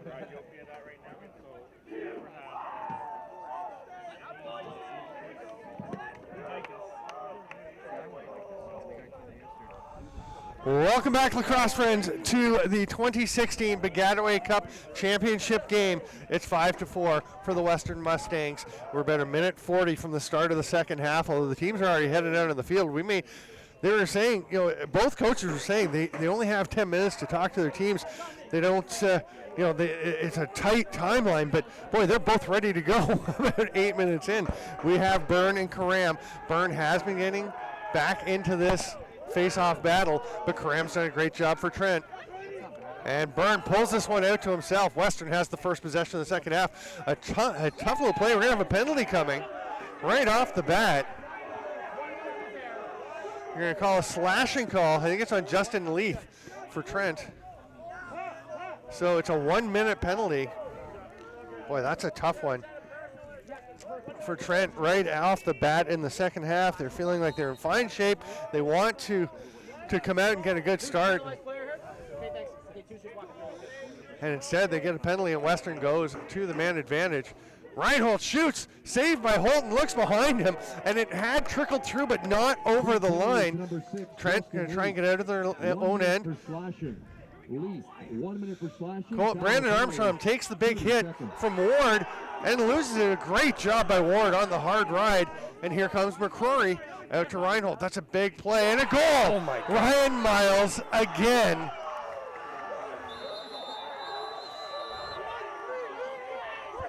Right, you'll be at that right now. Welcome back, lacrosse friends, to the 2016 Baggataway Cup championship game. It's 5-4 for the Western Mustangs. We're about a minute 40 from the start of the second half, although the teams are already headed out on the field. They were saying, both coaches were saying they only have 10 minutes to talk to their teams. They don't, it's a tight timeline, but boy, they're both ready to go about 8 minutes in. We have Byrne and Karam. Byrne has been getting back into this face-off battle, but Karam's done a great job for Trent. And Byrne pulls this one out to himself. Western has the first possession of the second half. A tough little play. We're going to have a penalty coming right off the bat. You're going to call a slashing call. I think it's on Justin Leith for Trent. So it's a 1-minute penalty. Boy, that's a tough one for Trent right off the bat in the second half. They're feeling like they're in fine shape. They want to come out and get a good start. And instead they get a penalty and Western goes to the man advantage. Reinhold shoots, saved by Holton, looks behind him, and it had trickled through but not over the line. Trent going to try and get out of their own end. Brandon Armstrong takes the big hit from Ward and loses it. A great job by Ward on the hard ride. And here comes McCrory out to Reinhold. That's a big play and a goal. Oh my God. Ryan Miles again.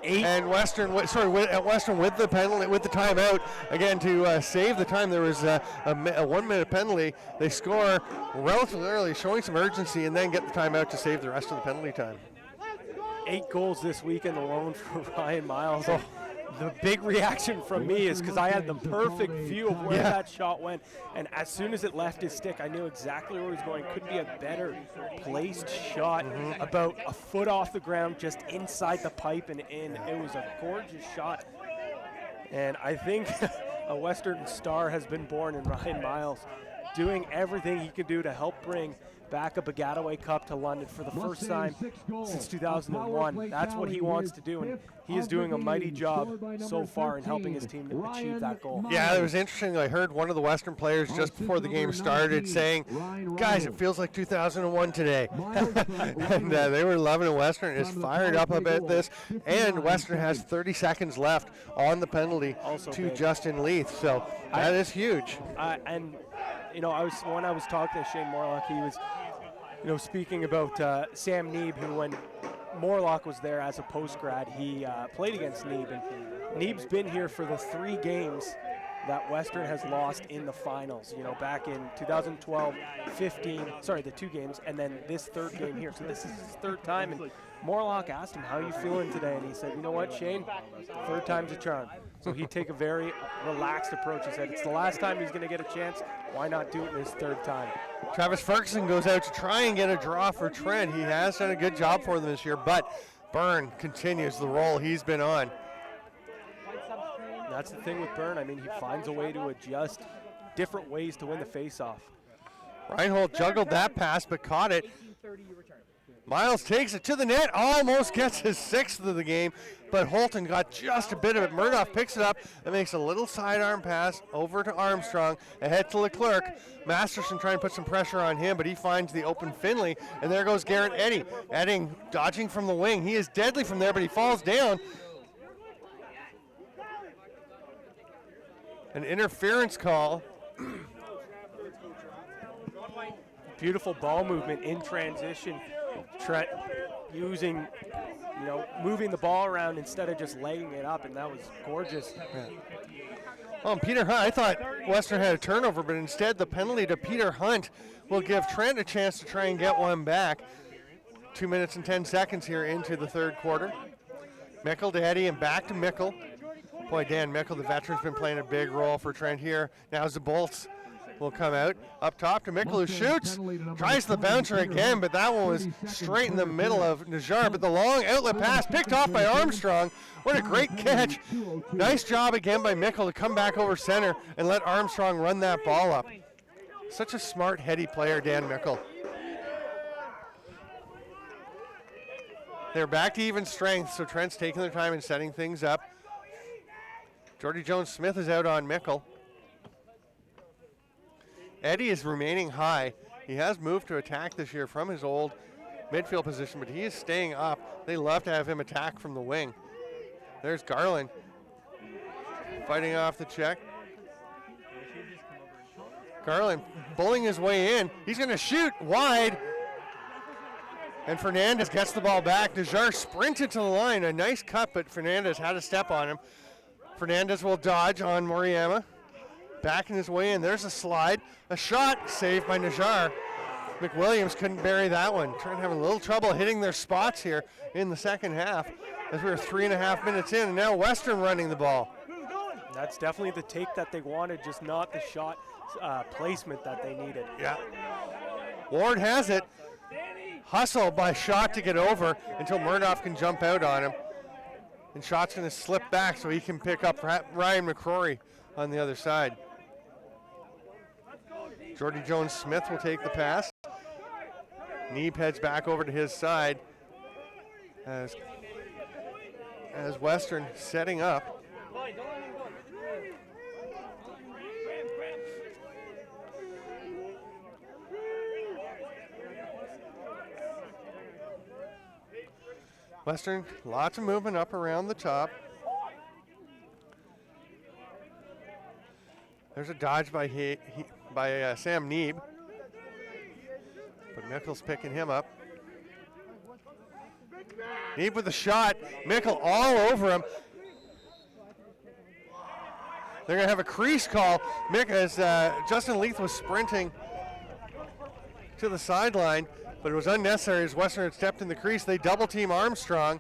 And Western with the penalty, with the timeout again to save the time. There was a 1 minute penalty. They score relatively early, showing some urgency, and then get the timeout to save the rest of the penalty time. 8 goals this weekend alone for Ryan Miles. Oh, the big reaction from me is because I had the perfect view of where that shot went, and as soon as it left his stick, I knew exactly where he was going. Couldn't be a better placed shot, about a foot off the ground, just inside the pipe and in. It was a gorgeous shot, and I think a Western star has been born in Ryan Miles, doing everything he could do to help bring back a Baggataway Cup to London for the first time since 2001. That's what he wants to do, and he is doing a mighty job so far in helping his team achieve that goal. Yeah, it was interesting. I heard one of the Western players just before the game started saying, guys, it feels like 2001 today. And they were loving it. Western is fired up about this, and Western has 30 seconds left on the penalty to Justin Leith, so that is huge. And you know, when I was talking to Shane Morlock, he was, speaking about Sam Neeb, who when Morlock was there as a post-grad, he played against Neeb, and Neeb's been here for the 3 games that Western has lost in the finals, back in 2012, 15, sorry, the 2 games, and then this 3rd game here. So this is his 3rd time, and Morlock asked him, how are you feeling today? And he said, you know what, Shane, 3rd time's a charm. So he'd take a very relaxed approach. He said, it's the last time he's going to get a chance. Why not do it in his 3rd time? Travis Ferguson goes out to try and get a draw for Trent. He has done a good job for them this year, but Byrne continues the role he's been on. That's the thing with Byrne. I mean, he finds a way to adjust different ways to win the faceoff. Reinhold juggled that pass, but caught it. Miles takes it to the net, almost gets his 6th of the game, but Holton got just a bit of it. Murdoch picks it up and makes a little sidearm pass over to Armstrong, ahead to Leclerc. Masterson trying to put some pressure on him, but he finds the open Finley, and there goes Garrett Eddy. Edding dodging from the wing. He is deadly from there, but he falls down. An interference call. Beautiful ball movement in transition. Trent using, moving the ball around instead of just laying it up, and that was gorgeous. Yeah. Oh, Peter Hunt, I thought Western had a turnover, but instead the penalty to Peter Hunt will give Trent a chance to try and get one back. 2 minutes and 10 seconds here into the 3rd quarter. Mickle to Eddy and back to Mickle. Boy, Dan Mickle, the veteran's been playing a big role for Trent here. Now Zabolts will come out. Up top to Mickle, who shoots. Tries the bouncer again, but that one was straight in the middle of Najjar. But the long outlet pass picked off by Armstrong. What a great catch. Nice job again by Mickle to come back over center and let Armstrong run that ball up. Such a smart, heady player, Dan Mickle. They're back to even strength, so Trent's taking their time and setting things up. Jordy Jones-Smith is out on Mickle. Eddy is remaining high. He has moved to attack this year from his old midfield position, but he is staying up. They love to have him attack from the wing. There's Garland fighting off the check. Garland bullying his way in. He's going to shoot wide. And Fernandez gets the ball back. Najjar sprinted to the line. A nice cut, but Fernandez had a step on him. Fernandez will dodge on Moriyama. Backing his way in. There's a slide. A shot saved by Najjar. McWilliams couldn't bury that one. Trent having a little trouble hitting their spots here in the 2nd half as we were 3.5 minutes in, and now Western running the ball. That's definitely the take that they wanted, just not the shot placement that they needed. Yeah. Ward has it. Hustle by Shot to get over until Murdoch can jump out on him. And Shot's going to slip back so he can pick up Ryan McCrory on the other side. Jordy Jones-Smith will take the pass. Neeb heads back over to his side. as Western setting up. Western, lots of movement up around the top. There's a dodge by Sam Neeb, but Mickle's picking him up. Neeb with the shot, Mickle all over him. They're going to have a crease call. As Justin Leith was sprinting to the sideline, but it was unnecessary as Western had stepped in the crease. They double team Armstrong.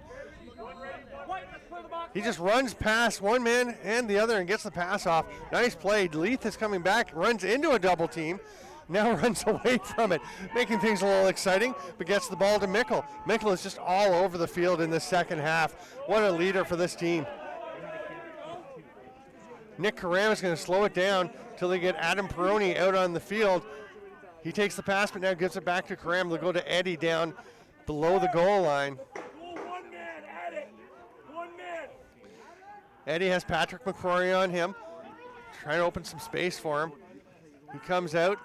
He just runs past one man and the other and gets the pass off. Nice play. Leith is coming back, runs into a double team, now runs away from it, making things a little exciting, but gets the ball to Mickle. Mickle is just all over the field in the second half. What a leader for this team. Nick Karam is going to slow it down until they get Adam Peroni out on the field. He takes the pass, but now gives it back to Karam. They'll go to Eddie down below the goal line. Eddie has Patrick McCrory on him, trying to open some space for him. He comes out.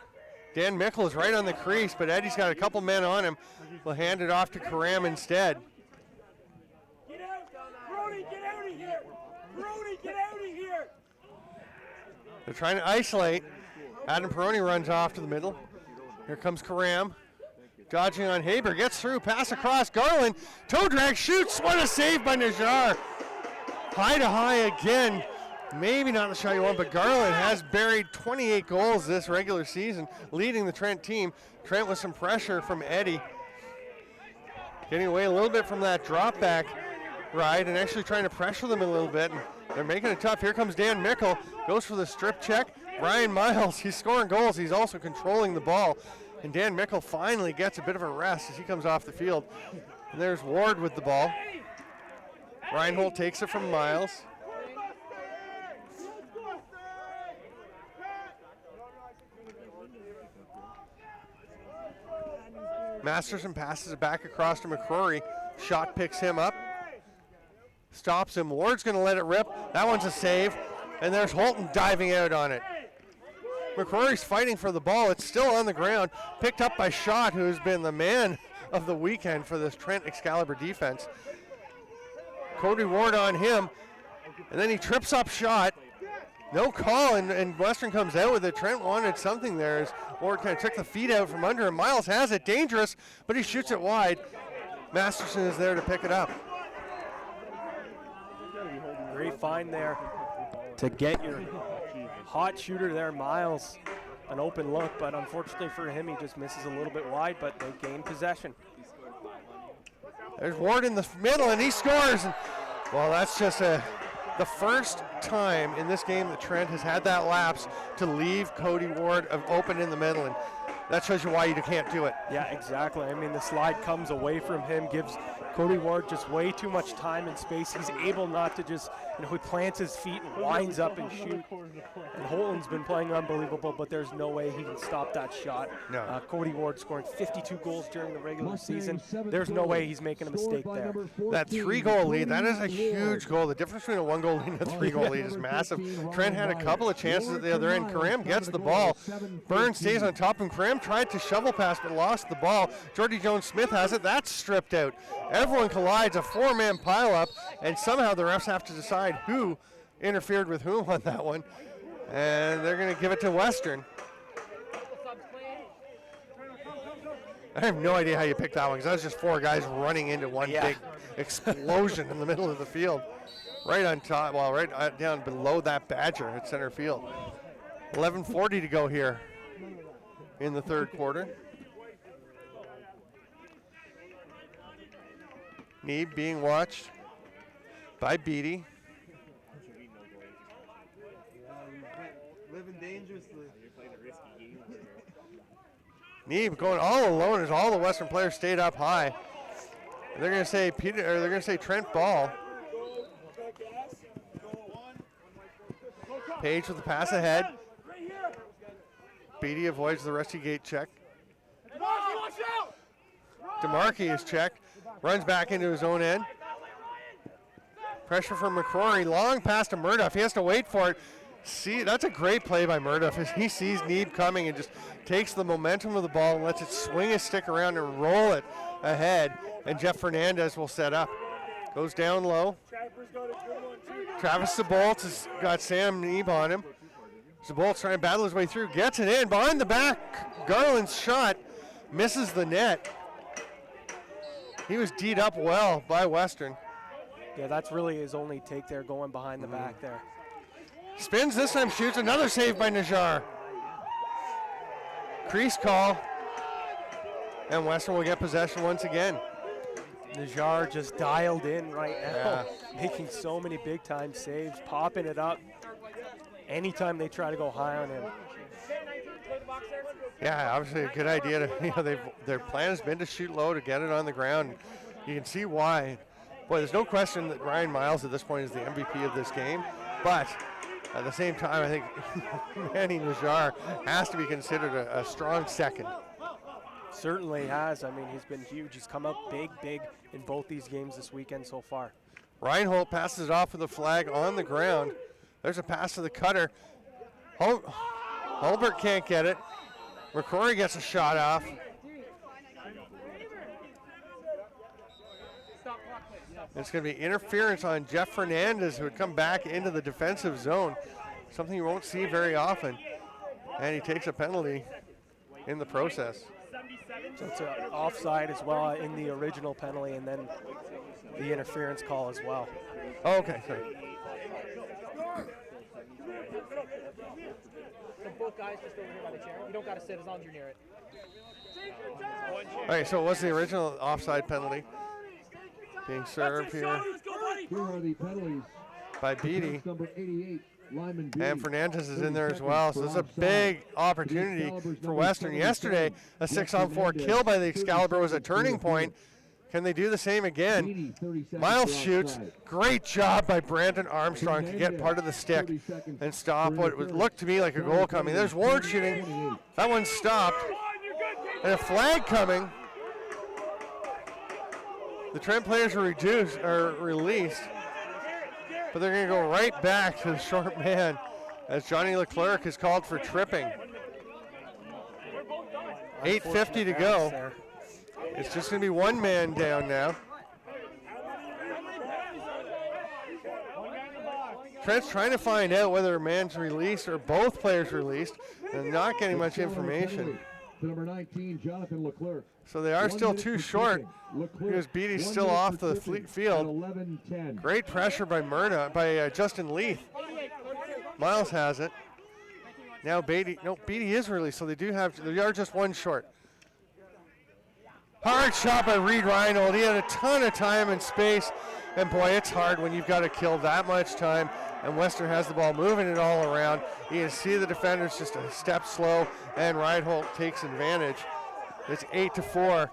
Dan Mickle is right on the crease, but Eddie's got a couple men on him. We'll hand it off to Karam instead. Get out! Brody, get out of here! Brody, get out of here! They're trying to isolate. Adam Peroni runs off to the middle. Here comes Karam. Dodging on Haber, gets through, pass across, Garland, toe drag, shoots, what a save by Najjar. High to high again, maybe not the shot you want, but Garland has buried 28 goals this regular season, leading the Trent team. Trent with some pressure from Eddie. Getting away a little bit from that drop back ride and actually trying to pressure them a little bit. And they're making it tough. Here comes Dan Mickle, goes for the strip check. Ryan Miles, he's scoring goals, he's also controlling the ball. And Dan Mickle finally gets a bit of a rest as he comes off the field. And there's Ward with the ball. Reinhold takes it from Miles. Masterson passes it back across to McCrory. Shot picks him up. Stops him. Ward's going to let it rip. That one's a save. And there's Holton diving out on it. McCrory's fighting for the ball. It's still on the ground. Picked up by Schott, who's been the man of the weekend for this Trent Excalibur defense. Cody Ward on him. And then he trips up Schott. No call, and Western comes out with it. Trent wanted something there as Ward kind of took the feet out from under him. Miles has it, dangerous, but he shoots it wide. Masterson is there to pick it up. Great find there to get your hot shooter there, Miles. An open look, but unfortunately for him, he just misses a little bit wide, but they gain possession. There's Ward in the middle, and he scores. And, well, that's just the first time in this game that Trent has had that lapse to leave Cody Ward open in the middle, and that shows you why you can't do it. Yeah, exactly. I mean, the slide comes away from him, gives Cody Ward just way too much time and space. He's able not to just, he plants his feet and winds up and shoot. And Holton's been playing unbelievable, but there's no way he can stop that shot. No. Cody Ward scoring 52 goals during the regular season. There's no way he's making a mistake there. That 3-goal lead, that is a huge goal. The difference between a 1-goal lead and a 3-goal lead is massive. Trent had a couple of chances at the other end. Karam gets the ball. Burns stays on top, and Karam tried to shovel pass but lost the ball. Jordy Jones-Smith has it. That's stripped out. Everyone collides, a 4-man pileup, and somehow the refs have to decide who interfered with whom on that one. And they're going to give it to Western. I have no idea how you picked that one, because that was just 4 guys running into one big explosion in the middle of the field. Right on top, well, right down below that Badger at center field. 11:40 to go here in the third quarter. Neeb being watched by Beatty. Living dangerously. Neeb going all alone as all the Western players stayed up high. And they're going to say they're going to say Trent ball. Page with the pass ahead. Beatty avoids the rusty gate check. DeMarkey is checked. Runs back into his own end. Pressure from McCrory. Long pass to Murdoff. He has to wait for it. See, that's a great play by Murdoff. He sees Neeb coming and just takes the momentum of the ball and lets it swing his stick around and roll it ahead. And Jeff Fernandez will set up. Goes down low. Travis Zabolt has got Sam Neeb on him. Zabolt's trying to battle his way through. Gets it in. Behind the back. Garland's shot misses the net. He was D'd up well by Western. Yeah, that's really his only take there, going behind the back there. Spins this time, shoots. Another save by Najjar. Crease call. And Western will get possession once again. Najjar just dialed in right now, making so many big-time saves, popping it up anytime they try to go high on him. Yeah, obviously a good idea. Their plan has been to shoot low, to get it on the ground. You can see why. Boy, there's no question that Ryan Miles at this point is the MVP of this game, but at the same time, I think Manny Najjar has to be considered a strong second. Certainly has. I mean, he's been huge. He's come up big in both these games this weekend so far. Reinhold passes it off with the flag on the ground. There's a pass to the cutter. Holbert can't get it. McCrory gets a shot off. It's going to be interference on Jeff Fernandez, who would come back into the defensive zone, something you won't see very often. And he takes a penalty in the process. So it's an offside as well in the original penalty, and then the interference call as well. Oh, okay, sorry. So both guys just over here by the chair. You don't got to sit as long as you're near it. All right, so what's the original offside penalty being served here? Here are the penalties. By Beatty. Number 88. And Fernandez is in there as well, so this is a big opportunity for Western. Yesterday, a 6-on-4 kill by the Excalibur was a turning point. Can they do the same again? Miles shoots. Great job by Brandon Armstrong to get part of the stick and stop what would look to me like a goal coming. There's Ward shooting. That one's stopped. And a flag coming. The Trent players are released. But they're going to go right back to the short man as Johnny Leclerc is called for tripping. 8:50 to go. It's just going to be one man down now. Trent's trying to find out whether a man's released or both players released, and not getting much information. Number 19, Jonathan Leclerc. So they are still too short because Beatty's still off the field. Great pressure by Justin Leith. Miles has it. Now Beatty is released, so they are just one short. Hard shot by Reed Reinhold. He had a ton of time and space, and boy, it's hard when you've got to kill that much time, and Western has the ball moving it all around. You can see the defenders just a step slow, and Reinhold takes advantage. It's 8-4.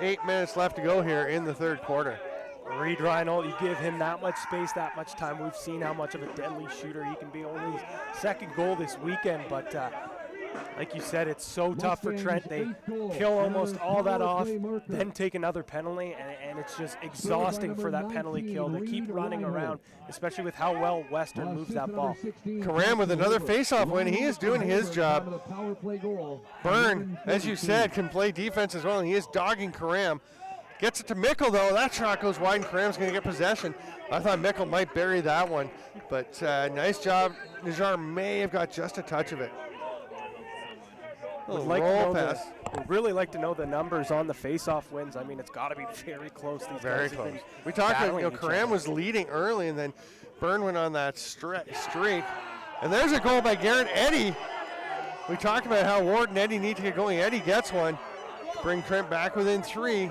8 minutes left to go here in the third quarter. Reed Reinhold, you give him that much space, that much time. We've seen how much of a deadly shooter he can be. Only his second goal this weekend, but like you said, it's so tough for Trent. They kill almost all that off, then take another penalty, and it's just exhausting for that penalty kill. They keep running around, especially with how well Western moves that ball. Karam with another faceoff win. He is doing his job. Byrne, as you said, can play defense as well, and he is dogging Karam. Gets it to Mickle, though. That shot goes wide, and Karam's going to get possession. I thought Mickle might bury that one, but nice job. Najjar may have got just a touch of it. Would really like to know the numbers on the face-off wins. I mean, it's got to be very close. These very guys close. We talked about, Karam was leading early, and then Byrne went on that streak. And there's a goal by Garrett Eddy. We talked about how Ward and Eddy need to get going. Eddy gets one. Bring Trent back within 3.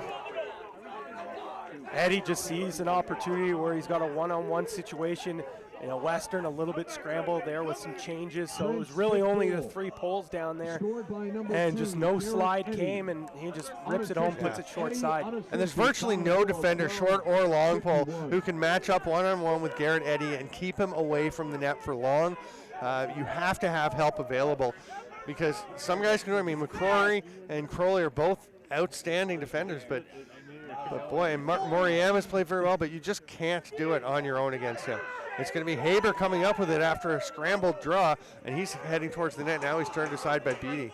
Eddy just sees an opportunity where he's got a one-on-one situation. Western a little bit scrambled there with some changes, so it was really only the 3 poles down there, and just no slide came, and he just rips it home, puts it short side. And there's virtually no defender, short or long pole, who can match up one-on-one with Garrett Eddy and keep him away from the net for long. You have to have help available, because some guys can do it. I mean, McCrory and Crowley are both outstanding defenders, but But boy, and Moriam has played very well, but you just can't do it on your own against him. It's going to be Haber coming up with it after a scrambled draw, and he's heading towards the net. Now he's turned aside by Beatty.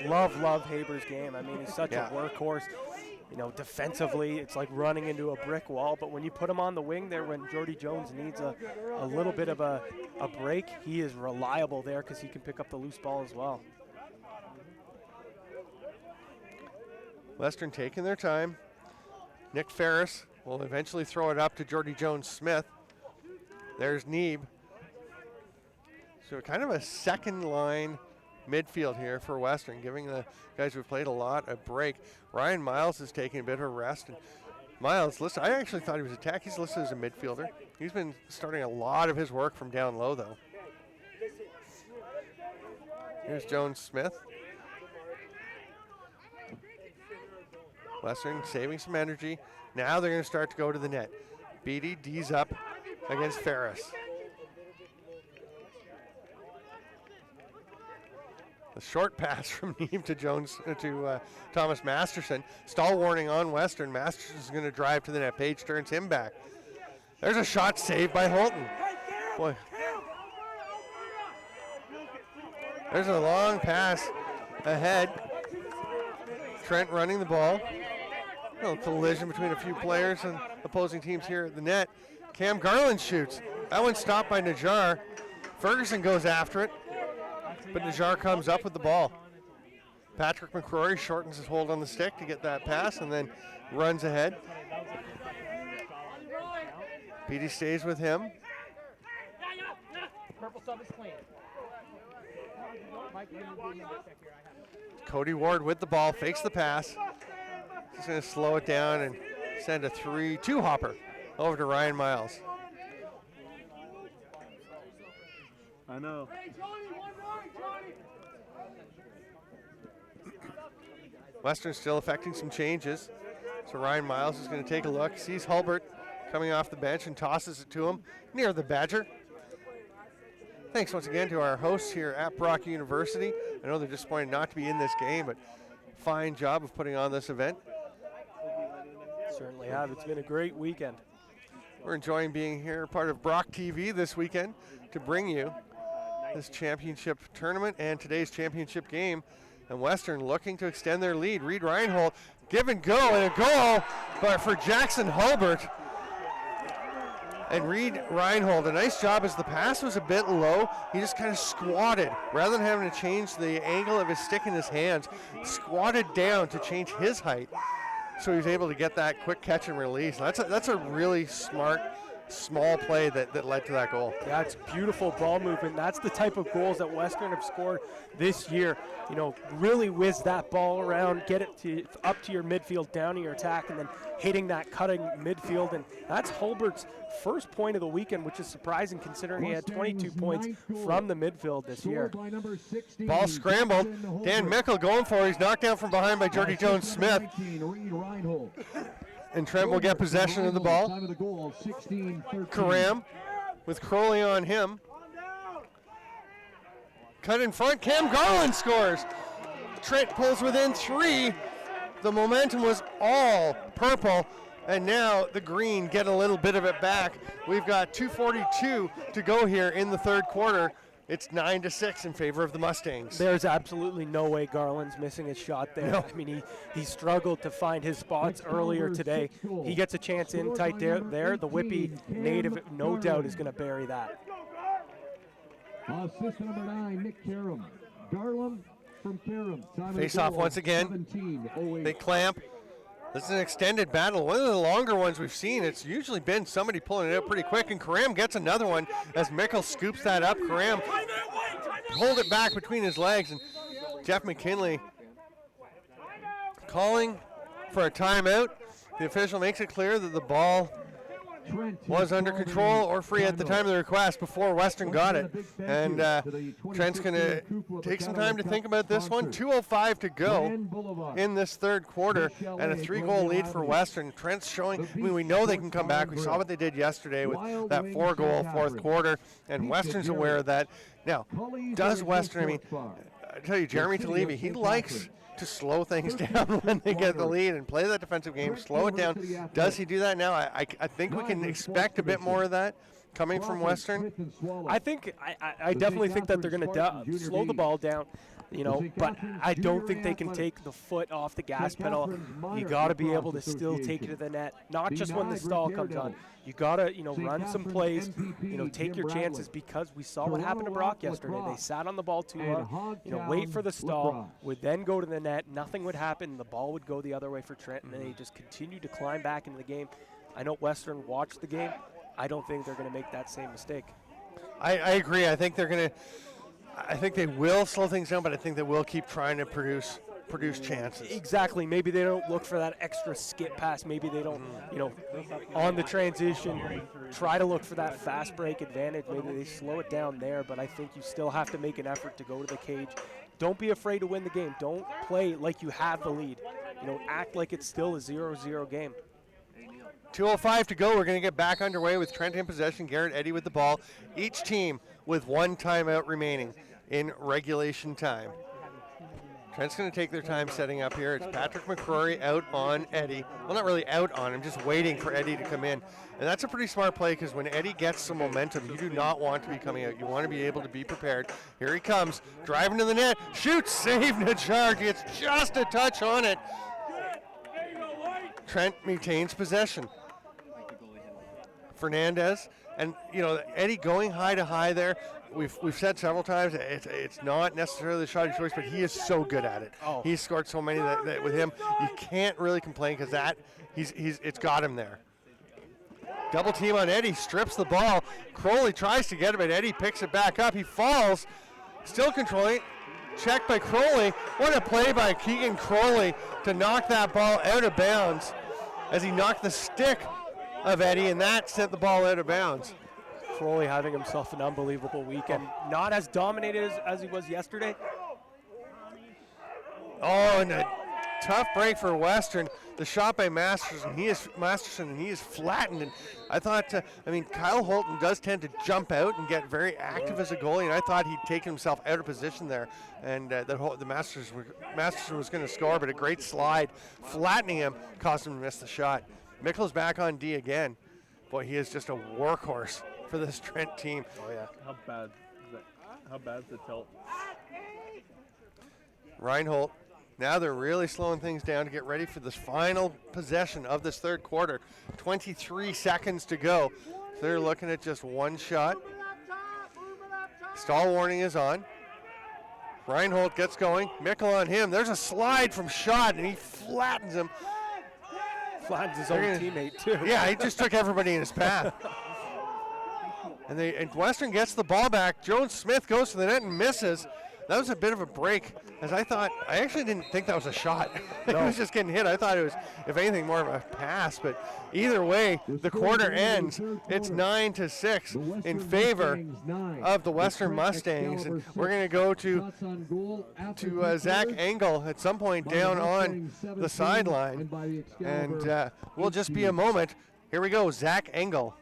Love Haber's game. I mean, he's such a workhorse. You know, defensively, it's like running into a brick wall. But when you put him on the wing there, when Jordy Jones needs a little bit of a break, he is reliable there because he can pick up the loose ball as well. Western taking their time. Nick Ferris will eventually throw it up to Jordy Jones-Smith. There's Neeb. So kind of a second line midfield here for Western, giving the guys who've played a lot a break. Ryan Miles is taking a bit of a rest. And Miles, listen, I actually thought he was attacked. He's listed as a midfielder. He's been starting a lot of his work from down low, though. Here's Jones-Smith. Western saving some energy. Now they're going to start to go to the net. Beatty D's up against Ferris. A short pass from Neeb to Jones to Thomas Masterson. Stall warning on Western. Masterson's going to drive to the net. Page turns him back. There's a shot saved by Holton. Boy. There's a long pass ahead. Trent running the ball. A little collision between a few players and opposing teams here at the net. Cam Garland shoots. That one's stopped by Najjar. Ferguson goes after it, but Najjar comes up with the ball. Patrick McCrory shortens his hold on the stick to get that pass and then runs ahead. Petey stays with him. Purple sub is clean. Cody Ward with the ball, fakes the pass. He's going to slow it down and send a 3-2 hopper over to Ryan Miles. I know. Western's still affecting some changes. So Ryan Miles is going to take a look, sees Hulbert coming off the bench and tosses it to him near the Badger. Thanks once again to our hosts here at Brock University. I know they're disappointed not to be in this game, but fine job of putting on this event. Certainly have. It's been a great weekend. We're enjoying being here, part of Brock TV this weekend, to bring you this championship tournament and today's championship game. And Western looking to extend their lead. Reed Reinhold, give and go, and a goal, but for Jackson Hulbert. And Reed Reinhold, a nice job as the pass was a bit low. He just kind of squatted. Rather than having to change the angle of his stick in his hands, squatted down to change his height. So he was able to get that quick catch and release. That's a really smart, small play that led to that goal. Yeah, it's beautiful ball movement. That's the type of goals that Western have scored this year. You know, really whiz that ball around, get it up to your midfield, down to your attack, and then hitting that cutting midfield. And that's Hulbert's first point of the weekend, which is surprising considering he had 22 points from the midfield this year. Ball scrambled. Dan Mickle going for it. He's knocked down from behind by Jordy Jones-Smith. And Trent will get possession of the ball. Karam with Crowley on him. Cut in front, Cam Garland scores. Trent pulls within 3. The momentum was all purple, and now the green get a little bit of it back. We've got 2:42 to go here in the third quarter. It's 9-6 in favor of the Mustangs. There's absolutely no way Garland's missing his shot there. No. I mean, he struggled to find his spots earlier today. He gets a chance in tight there. The Whippy native, no doubt, is going to bury that. Assist number 9, Nick Karam. Garland from Karam. Face off once again. They clamp. This is an extended battle. One of the longer ones we've seen. It's usually been somebody pulling it out pretty quick, and Karam gets another one as Mickle scoops that up. Karam hold it back between his legs, and Jeff McKinley calling for a timeout. The official makes it clear that the ball was under control or free at the time of the request before Western got it. And Trent's going to take some time to think about this one. 2:05 to go in this third quarter and a 3-goal lead for Western. Trent's showing, I mean, we know they can come back. We saw what they did yesterday with that 4-goal fourth quarter, and Western's aware of that. Now, does Western, I mean, I tell you, Jeremy Talevy, he likes to slow things down when they get the lead and play that defensive game, slow it down. Does he do that now? I think we can expect a bit more of that coming from Western. I definitely think that they're going to slow the ball down, but I don't think they can take the foot off the gas pedal. You got to be able to still take it to the net, not just when the stall comes on. You got to, run some plays, take your chances, because we saw what happened to Brock yesterday. They sat on the ball too long, wait for the stall, would then go to the net, nothing would happen, the ball would go the other way for Trent, and they just continued to climb back into the game. I know Western watched the game. I don't think they're going to make that same mistake. I agree. I think they will slow things down, but I think they will keep trying to produce chances. Exactly. Maybe they don't look for that extra skip pass. Maybe they don't, on the transition, try to look for that fast break advantage. Maybe they slow it down there, but I think you still have to make an effort to go to the cage. Don't be afraid to win the game. Don't play like you have the lead. Act like it's still a 0-0 game. 2:05 to go. We're going to get back underway with Trent in possession, Garrett Eddy with the ball. Each team with one timeout remaining in regulation time. Trent's going to take their time setting up here. It's Patrick McCrory out on Eddy. Well, not really out on him, just waiting for Eddy to come in. And that's a pretty smart play, because when Eddy gets some momentum, you do not want to be coming out. You want to be able to be prepared. Here he comes, driving to the net, shoots, save, no charge. It's just a touch on it. Trent maintains possession. Fernandez, and Eddy going high to high there. We've said several times it's not necessarily the shot of choice, but he is so good at it. Oh. He's scored so many that with him you can't really complain, because it's got him there. Double team on Eddy, strips the ball. Crowley tries to get him, but Eddy picks it back up. He falls, still controlling. Checked by Crowley. What a play by Keegan Crowley to knock that ball out of bounds as he knocked the stick of Eddy, and that sent the ball out of bounds. Crowley having himself an unbelievable weekend. Not as dominated as he was yesterday. Oh, and a tough break for Western. The shot by Masterson, and he is flattened. And I thought, Kyle Holton does tend to jump out and get very active as a goalie, and I thought he'd taken himself out of position there, and the Masterson was going to score, but a great slide, flattening him, caused him to miss the shot. Mikkel's back on D again. Boy, he is just a workhorse for this Trent team. Oh yeah. How bad is the tilt? Reinhold. Now they're really slowing things down to get ready for this final possession of this third quarter. 23 seconds to go. So they're looking at just one shot. Stall warning is on. Reinhold gets going. Mikkel on him. There's a slide from Schott, and he flattens him. Flattens his own teammate, too. Yeah, he just took everybody in his path. And Western gets the ball back. Jones Smith goes to the net and misses. That was a bit of a break, as I actually didn't think that was a shot. No. He was just getting hit. I thought it was, if anything, more of a pass. But either way, the quarter ends. It's 9-6 in favor of the Western Mustangs. And we're going to go to Zach Engel at some point down on the sideline. And we'll just be a moment. Here we go, Zach Engel.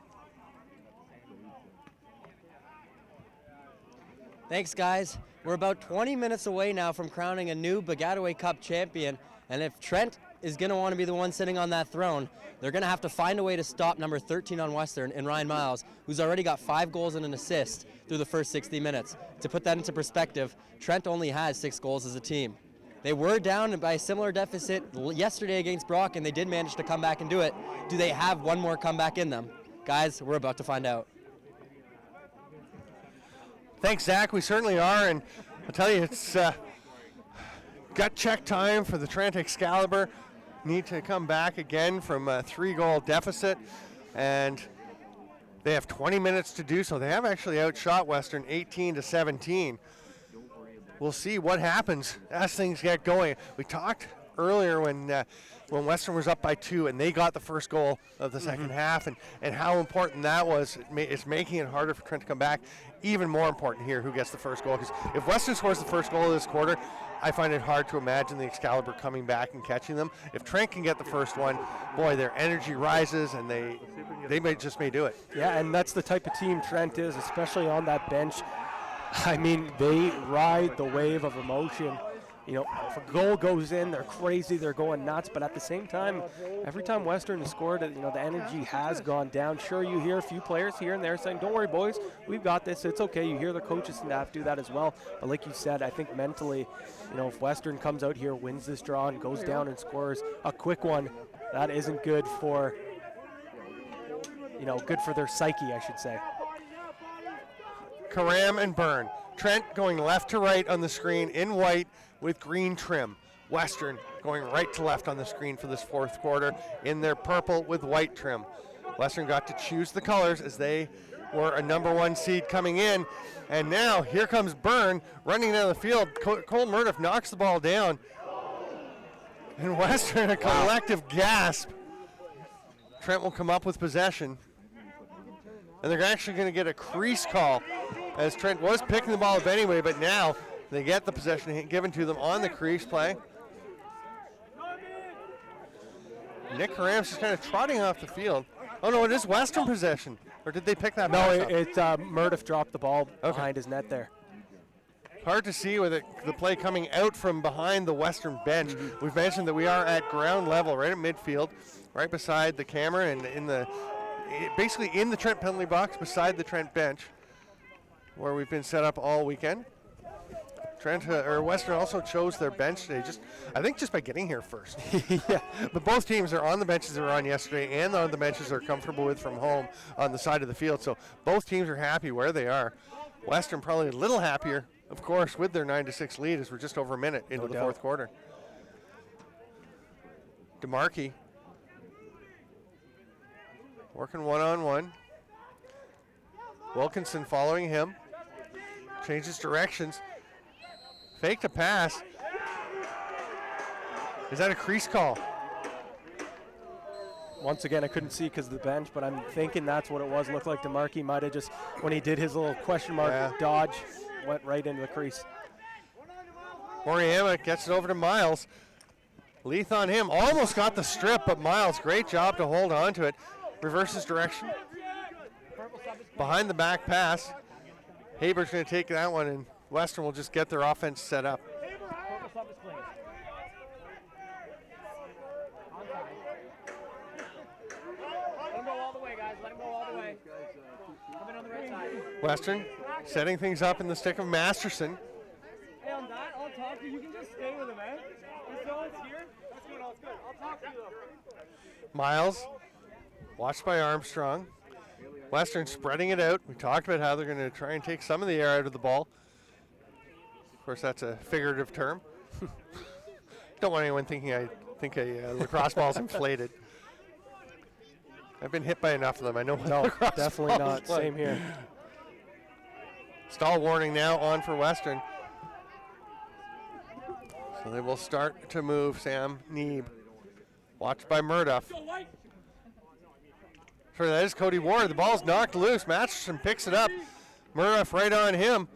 Thanks, guys. We're about 20 minutes away now from crowning a new Baggataway Cup champion, and if Trent is going to want to be the one sitting on that throne, they're going to have to find a way to stop number 13 on Western in Ryan Miles, who's already got 5 goals and an assist through the first 60 minutes. To put that into perspective, Trent only has 6 goals as a team. They were down by a similar deficit yesterday against Brock, and they did manage to come back and do it. Do they have one more comeback in them? Guys, we're about to find out. Thanks, Zach. We certainly are, and I'll tell you, it's gut check time for the Trent Excalibur. Need to come back again from a 3-goal deficit, and they have 20 minutes to do so. They have actually outshot Western 18-17. We'll see what happens as things get going. We talked earlier when Western was up by 2 and they got the first goal of the second half, and how important that was. It's making it harder for Trent to come back. Even more important here, who gets the first goal, because if Western scores the first goal of this quarter, I find it hard to imagine the Excalibur coming back and catching them. If Trent can get the first one, boy, their energy rises, and they may do it. Yeah, and that's the type of team Trent is, especially on that bench. I mean, they ride the wave of emotion. You know, if a goal goes in, they're crazy, they're going nuts. But at the same time, every time Western has scored, you know, the energy has gone down. Sure, you hear a few players here and there saying, don't worry, boys, we've got this, it's okay. You hear the coaches and staff do that as well. But like you said, I think mentally, you know, if Western comes out here, wins this draw, and goes down and scores a quick one, that isn't good for, you know, good for their psyche, I should say. Karam and Byrne. Trent going left to right on the screen in white with green trim. Western going right to left on the screen for this fourth quarter in their purple with white trim. Western got to choose the colors as they were a number 1 seed coming in. And now here comes Byrne running down the field. Cole Murdoff knocks the ball down. And Western, a collective gasp. Trent will come up with possession. And they're actually going to get a crease call, as Trent was picking the ball up anyway, but now they get the possession given to them on the crease play. Nick Karam's just kind of trotting off the field. Oh no, it is Western possession. Or did they pick that No, pass up? it's Murdoff dropped the ball behind his net there. Hard to see with the play coming out from behind the Western bench. We've mentioned that we are at ground level, right at midfield, right beside the camera and basically in the Trent penalty box beside the Trent bench, where we've been set up all weekend. Western also chose their bench today, I think just by getting here first. Yeah. But both teams are on the benches they were on yesterday and on the benches they're comfortable with from home on the side of the field. So both teams are happy where they are. Western probably a little happier, of course, with their 9-6 lead as we're just over a minute into the fourth quarter. DeMarkey working one-on-one. Wilkinson following him. Changes directions. Faked a pass. Is that a crease call? Once again, I couldn't see because of the bench, but I'm thinking that's what it was. Looked like DeMarkey might have just, when he did his little question mark dodge, went right into the crease. Moriyama gets it over to Miles. Leith on him. Almost got the strip, but Miles, great job to hold on to it. Reverses direction. Behind the back pass. Haber's going to take that one, and Western will just get their offense set up. Let him go all the way, guys. Let him go all the way. Come in on the right side. Western setting things up in the stick of Masterson. Hey, on that, I'll talk to you. You can just stay with him, man. Just know it's here. That's good, that's good. I'll talk to you, though. Miles, watched by Armstrong. Western spreading it out. We talked about how they're going to try and take some of the air out of the ball. Of course, that's a figurative term. Don't want anyone thinking I think a lacrosse ball's inflated. I've been hit by enough of them. I know. No, definitely not. Same here. Stall warning now on for Western. So they will start to move Sam Neeb. Watched by Murdoff. Sorry, that is Cody Ward. The ball's knocked loose. Masterson picks it up. Murdoff right on him.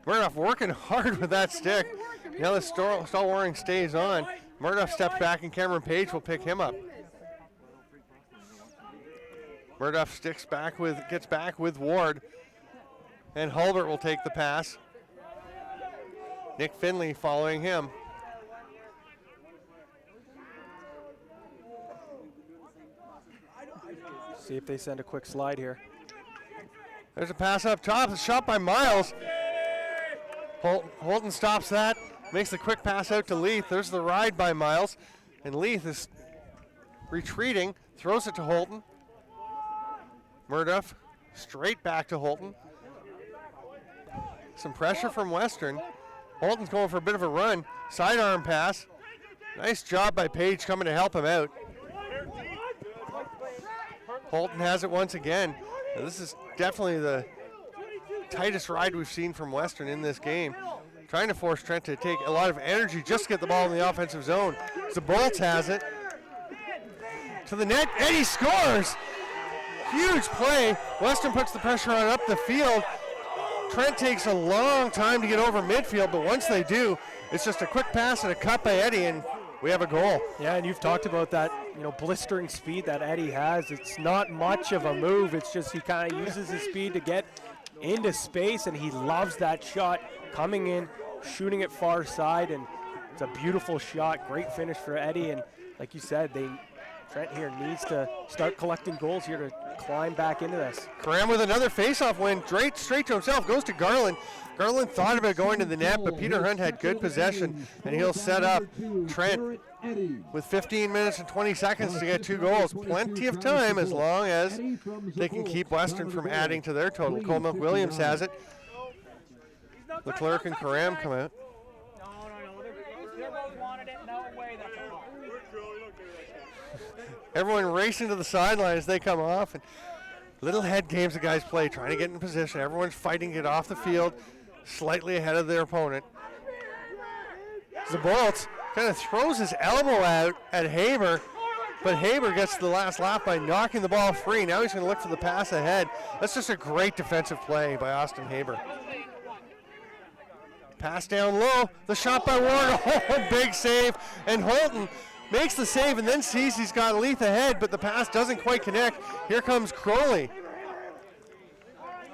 Murdoff working hard with that stick. Now the Stall warning stays on. Murdoff steps back and Cameron Page will pick him up. Murdoff gets back with Ward. And Hulbert will take the pass. Nick Finley following him. See if they send a quick slide here. There's a pass up top. It's shot by Miles. Holton stops that. Makes the quick pass out to Leith. There's the ride by Miles. And Leith is retreating. Throws it to Holton. Murdoff straight back to Holton. Some pressure from Western. Holton's going for a bit of a run. Sidearm pass. Nice job by Page coming to help him out. Holton has it once again. Now, this is definitely the tightest ride we've seen from Western in this game. Trying to force Trent to take a lot of energy just to get the ball in the offensive zone. Zabolts has it. To the net, Eddie scores! Huge play. Western puts the pressure on up the field. Trent takes a long time to get over midfield, but once they do, it's just a quick pass and a cut by Eddie, and we have a goal. Yeah, and you've talked about that, blistering speed that Eddie has. It's not much of a move. It's just he kind of uses his speed to get into space, and he loves that shot coming in, shooting it far side, and it's a beautiful shot. Great finish for Eddie, and like you said, Trent here needs to start collecting goals here to climb back into this. Karam with another faceoff win, straight to himself, goes to Garland. Garland thought about going to the net, but Peter Hunt had good possession, and he'll set up Trent with 15 minutes and 20 seconds to get 2 goals. Plenty of time as long as they can keep Western from adding to their total. Coleman Williams has it. Leclerc and Karam come out. Everyone racing to the sideline as they come off. And little head games the guys play, trying to get in position. Everyone's fighting to get off the field, slightly ahead of their opponent. Zabolts kind of throws his elbow out at Haber, but Haber gets the last lap by knocking the ball free. Now he's going to look for the pass ahead. That's just a great defensive play by Austin Haber. Pass down low, the shot by Ward, oh, big save, and Holton makes the save and then sees he's got Leith ahead, but the pass doesn't quite connect. Here comes Crowley.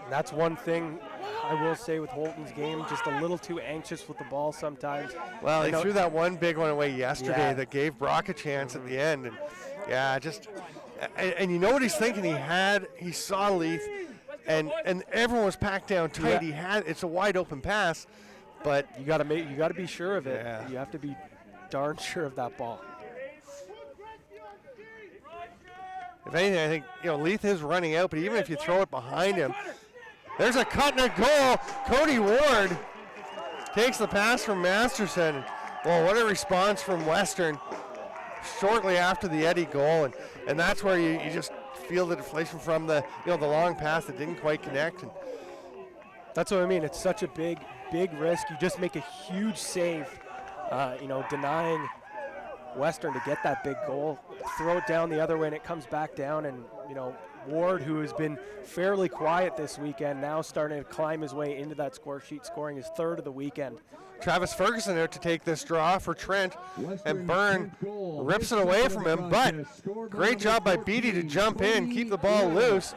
That's one thing I will say with Holton's game, just a little too anxious with the ball sometimes. Well, he threw that one big one away yesterday that gave Brock a chance at the end. And yeah, and you know what he's thinking? He saw Leith, and everyone was packed down tight. It's a wide open pass, but you got to be sure of it. Yeah. You have to be darn sure of that ball. If anything, I think Leith is running out, but even if you throw it behind him, there's a cut and a goal. Cody Ward takes the pass from Masterson. Well, what a response from Western shortly after the Eddie goal, and that's where you just feel the deflation from the the long pass that didn't quite connect. And that's what I mean. It's such a big risk. You just make a huge save, denying Western to get that big goal. Throw it down the other way, and it comes back down, and Ward, who has been fairly quiet this weekend, now starting to climb his way into that score sheet, scoring his 3rd of the weekend. Travis Ferguson out to take this draw for Trent, and Byrne rips it away from him, but great job by Beatty to jump in, keep the ball loose.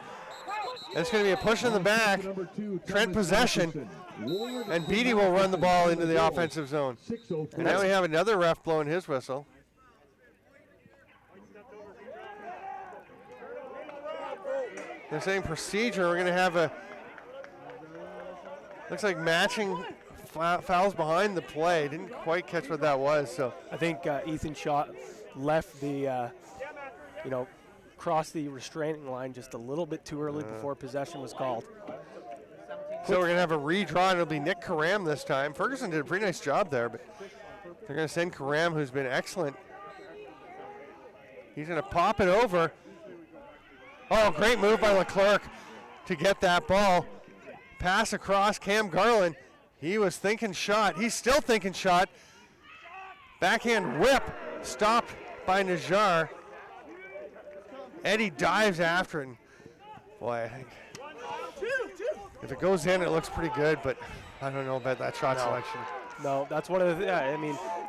And it's going to be a push in the back, Trent possession, and Beatty will run the ball into the offensive zone. And now we have another ref blowing his whistle. They're saying procedure. We're going to have looks like matching fouls behind the play. Didn't quite catch what that was. So I think Ethan Shaw left the, crossed the restraining line just a little bit too early before possession was called. So we're going to have a redraw, and it'll be Nick Karam this time. Ferguson did a pretty nice job there, but they're going to send Karam, who's been excellent. He's going to pop it over. Oh, great move by Leclerc to get that ball. Pass across Cam Garland. He was thinking shot. He's still thinking shot. Backhand whip stopped by Najjar. Eddie dives after it. Boy, I think if it goes in, it looks pretty good, but I don't know about that shot selection. No, that's one of the,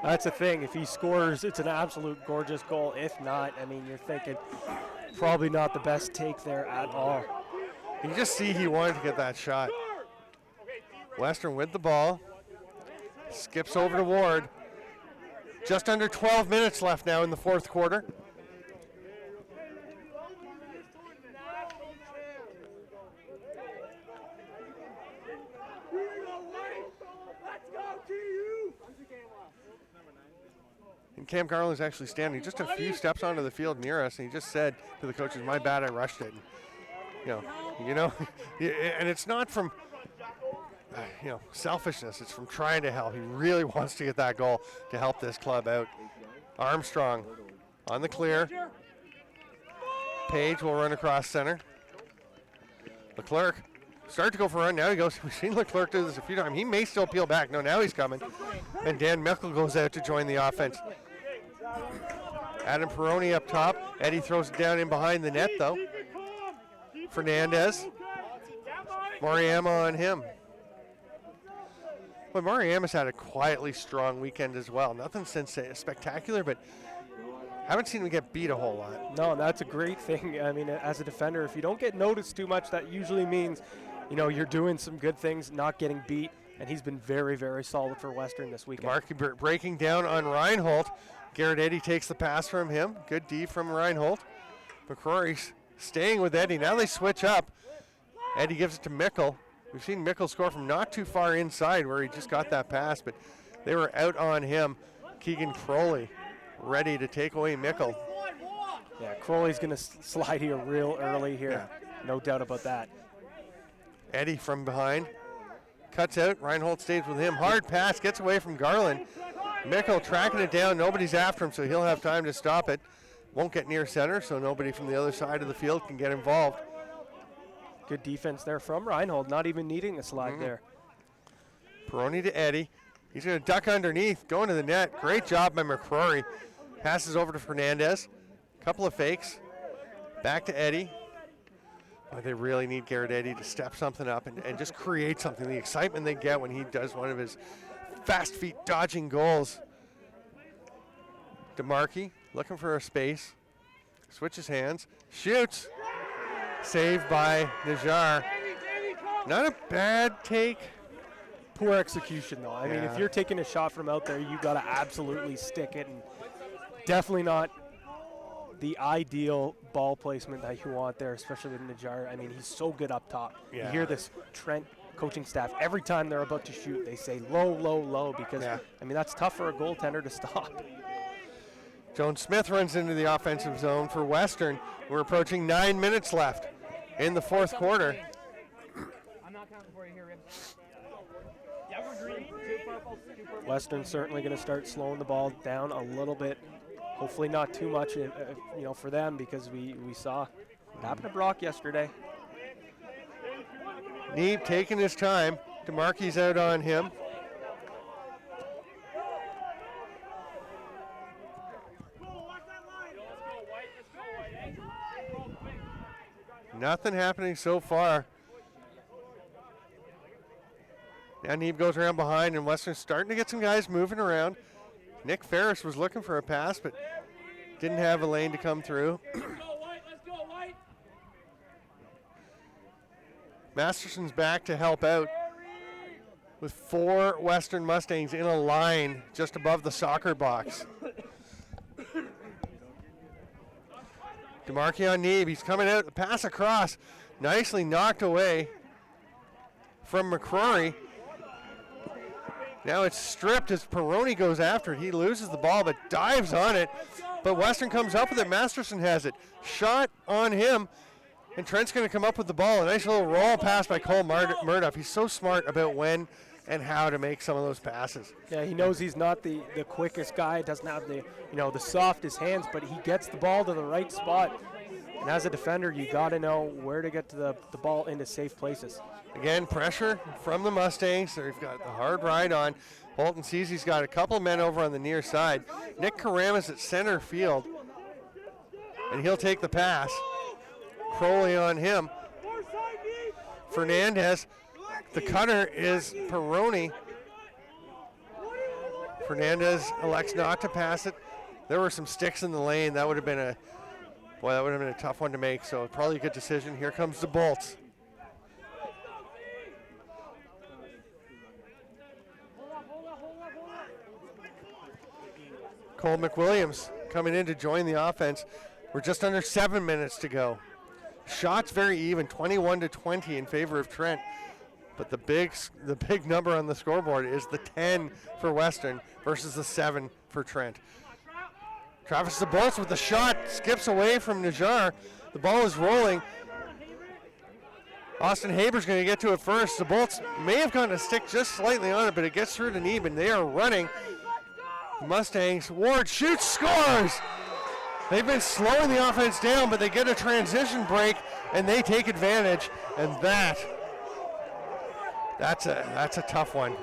that's the thing. If he scores, it's an absolute gorgeous goal. If not, you're thinking probably not the best take there at all. You just see he wanted to get that shot. Western with the ball. Skips over to Ward. Just under 12 minutes left now in the 4th quarter. And Cam Garland's actually standing just a few steps onto the field near us, and he just said to the coaches, "My bad, I rushed it." And it's not from selfishness. It's from trying to help. He really wants to get that goal to help this club out. Armstrong on the clear. Page will run across center. Leclerc start to go for a run. Now he goes. We've seen Leclerc do this a few times. He may still peel back. No, now he's coming. And Dan Mickle goes out to join the offense. Adam Peroni up top. Eddie throws it down in behind the net, though. Fernandez. Mariama on him. But Mariama's had a quietly strong weekend as well. Nothing spectacular, but haven't seen him get beat a whole lot. No, that's a great thing. As a defender, if you don't get noticed too much, that usually means you know, you're doing some good things, not getting beat, and he's been very, very solid for Western this weekend. DeMarchi breaking down on Reinhold. Garrett Eddy takes the pass from him. Good D from Reinhold. McCrory's staying with Eddy. Now they switch up. Eddy gives it to Mickle. We've seen Mickle score from not too far inside where he just got that pass, but they were out on him. Keegan Crowley ready to take away Mickle. Yeah, Crowley's going to slide here real early here. Yeah. No doubt about that. Eddy from behind. Cuts out. Reinhold stays with him. Hard pass. Gets away from Garland. Mickle tracking it down. Nobody's after him, so he'll have time to stop it. Won't get near center, so nobody from the other side of the field can get involved. Good defense there from Reinhold, not even needing a slide there. Peroni to Eddy. He's going to duck underneath, going to the net. Great job by McCrory. Passes over to Fernandez. Couple of fakes. Back to Eddy. But they really need Garrett Eddy to step something up and just create something. The excitement they get when he does one of his fast feet dodging goals. DeMarchi looking for a space. Switches hands. Shoots. Saved by Najjar. Not a bad take. Poor execution, though. I mean, if you're taking a shot from out there, you got to absolutely stick it. And definitely not the ideal ball placement that you want there, especially with Najjar. I mean, he's so good up top. Yeah. You hear this Trent coaching staff, every time they're about to shoot, they say low, low, low, because, I mean, that's tough for a goaltender to stop. Jones Smith runs into the offensive zone for Western. We're approaching 9 minutes left in the fourth quarter. I'm not counting for you here, Rib. Western certainly going to start slowing the ball down a little bit. Hopefully not too much, you know, for them, because we saw what happened to Brock yesterday. Neeb taking his time. DeMarchi's out on him. Nothing happening so far. Now Neeb goes around behind, and Western's starting to get some guys moving around. Nick Ferris was looking for a pass, but didn't have a lane to come through. Masterson's back to help out with 4 Western Mustangs in a line just above the soccer box. DeMarchi on Neeb. He's coming out. The pass across. Nicely knocked away from McCrory. Now it's stripped as Peroni goes after it. He loses the ball but dives on it. But Western comes up with it. Masterson has it. Shot on him. And Trent's going to come up with the ball. A nice little roll pass by Cole Murdoff. He's so smart about when and how to make some of those passes. Yeah, he knows he's not the quickest guy, doesn't have the the softest hands, but he gets the ball to the right spot. And as a defender, you got to know where to get to the ball into safe places. Again, pressure from the Mustangs. They've got the hard ride on. Bolton sees he's got a couple men over on the near side. Nick Karamas at center field, and he'll take the pass. Crowley on him. Fernandez. The cutter is Peroni. Fernandez elects not to pass it. There were some sticks in the lane. That would have been a tough one to make. So probably a good decision. Here comes the Bolts. Cole McWilliams coming in to join the offense. We're just under 7 minutes to go. Shots very even, 21-20 in favor of Trent. But the big number on the scoreboard is the 10 for Western versus the 7 for Trent. Travis DeBoltz with the shot, skips away from Najjar. The ball is rolling. Austin Haber's going to get to it first. The Bolts may have gotten a stick just slightly on it, but it gets through to Neeb, and they are running. Mustangs, Ward shoots, scores! They've been slowing the offense down, but they get a transition break, and they take advantage, and that's a tough one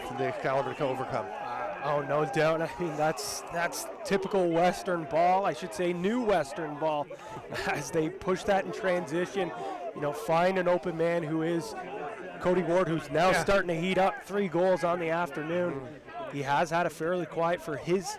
for the Excalibur to overcome. Oh, no doubt. I mean, that's typical Western ball. I should say new Western ball. As they push that in transition, find an open man who is Cody Ward, who's now starting to heat up. 3 goals on the afternoon. He has had a fairly quiet for his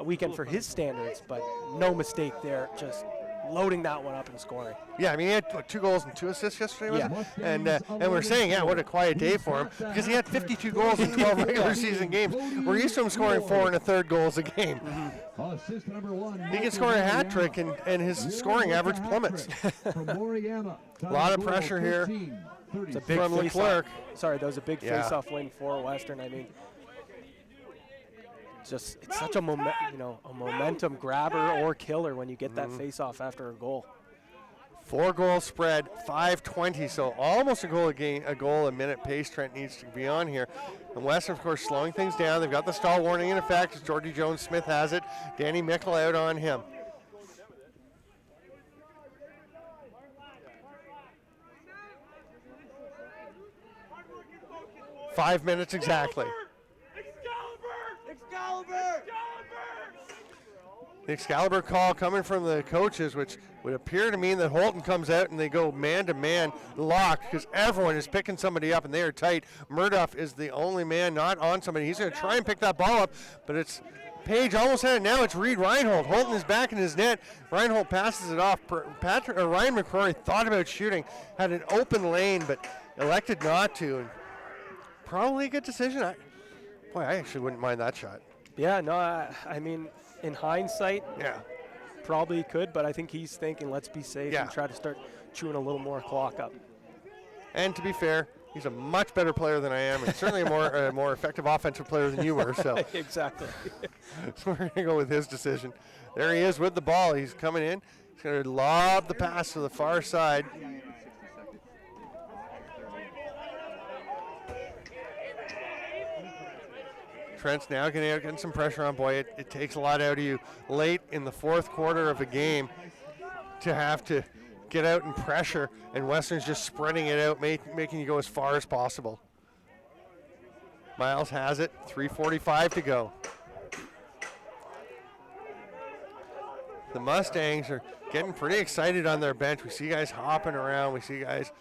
weekend for his standards, but no mistake there. Just loading that one up and scoring. Yeah, I mean, he had 2 goals and 2 assists yesterday, Yeah. wasn't it? And we're saying, yeah, what a quiet day for him, because he had 52 goals in 12 regular season games. We're used to him scoring 4 1/3 goals a game. Assist number 1. He can score a hat trick, and his scoring average plummets. A lot of pressure here It's a big from Leclerc. Sorry, that was a big face-off win for Western. I mean, it's such a momentum grabber or killer when you get that face-off after a goal. 4-goal spread, 5:20, so almost a goal a minute pace Trent needs to be on here. And Western, of course, slowing things down. They've got the stall warning in effect. Jordy Jones-Smith has it. Danny Mickle out on him. Five minutes exactly. Excalibur! The Excalibur call coming from the coaches, which would appear to mean that Holton comes out and they go man-to-man locked because everyone is picking somebody up and they are tight. Murdoff is the only man not on somebody. He's going to try and pick that ball up, but it's Page almost had it. Now it's Reed Reinhold. Holton is back in his net. Reinhold passes it off. Ryan McCrory thought about shooting, had an open lane, but elected not to. And probably a good decision. I actually wouldn't mind that shot. Yeah, no, I mean, in hindsight, probably could, but I think he's thinking, let's be safe and try to start chewing a little more clock up. And to be fair, he's a much better player than I am, and certainly a more effective offensive player than you were. So exactly. So we're going to go with his decision. There he is with the ball. He's coming in. He's going to lob the pass to the far side. Trent's now going to get some pressure on. Boy, it takes a lot out of you late in the fourth quarter of a game to have to get out and pressure, and Western's just spreading it out, making you go as far as possible. Miles has it, 3:45 to go. The Mustangs are getting pretty excited on their bench. We see guys hopping around. We see guys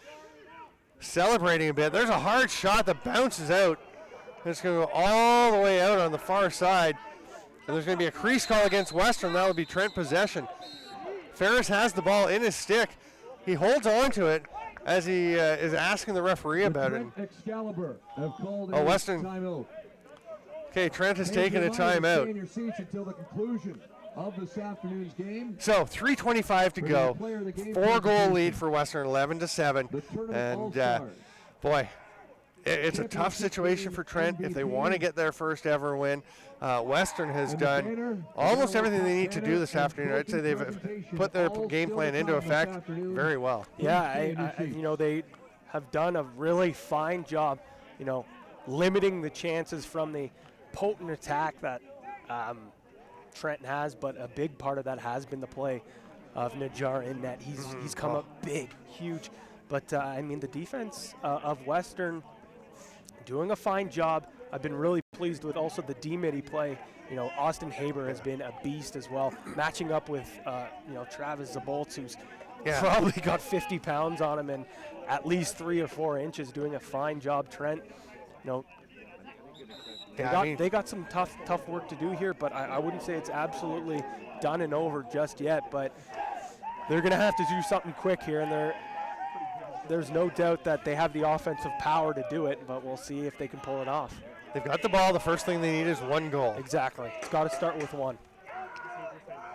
celebrating a bit. There's a hard shot that bounces out. It's going to go all the way out on the far side. And there's going to be a crease call against Western. That will be Trent possession. Ferris has the ball in his stick. He holds on to it as he is asking the referee about it. Excalibur have called Western. timeout. Okay, Trent has taken a timeout. Stay in your seats until the conclusion of this afternoon's game. So 3:25 to go. 4-goal lead for Western, 11-7. And boy, it's a tough situation for Trent if they want to get their first ever win. Western has done almost everything they need to do this afternoon. I'd say they've put their game plan into effect very well. Yeah, they have done a really fine job, limiting the chances from the potent attack that Trent has, but a big part of that has been the play of Najjar in net. He's come up big, huge. But, the defense of Western doing a fine job. I've been really pleased with also the D-midi play. Austin Haber has been a beast as well, matching up with, Travis Zabolts, who's probably got 50 pounds on him and at least 3 or 4 inches, doing a fine job. Trent, they got some tough work to do here, but I wouldn't say it's absolutely done and over just yet, but they're going to have to do something quick here, and there's no doubt that they have the offensive power to do it, but we'll see if they can pull it off. They've got the ball. The first thing they need is 1 goal. Exactly. It's got to start with 1.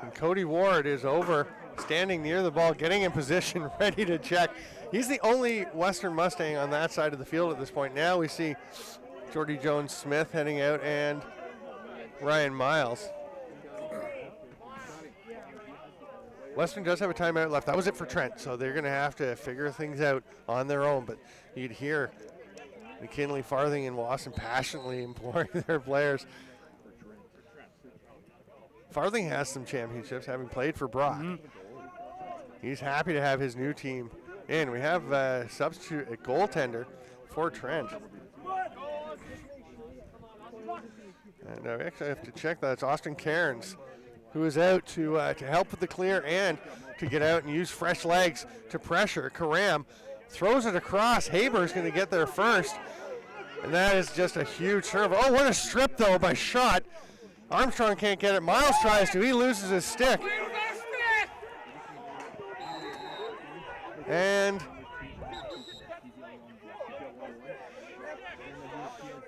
And Cody Ward is over, standing near the ball, getting in position, ready to check. He's the only Western Mustang on that side of the field at this point. Now we see Jordy Jones-Smith heading out and Ryan Miles. Western does have a timeout left. That was it for Trent, so they're going to have to figure things out on their own. But you'd hear McKinley, Farthing, and Wasson passionately imploring their players. Farthing has some championships, having played for Brock. He's happy to have his new team in. We have a substitute at goaltender for Trent. And we actually have to check that. It's Austin Cairns, who is out to help with the clear and to get out and use fresh legs to pressure. Karam throws it across. Haber's going to get there first. And that is just a huge serve. Oh, what a strip, though, by Shot. Armstrong can't get it. Miles tries to. He loses his stick. And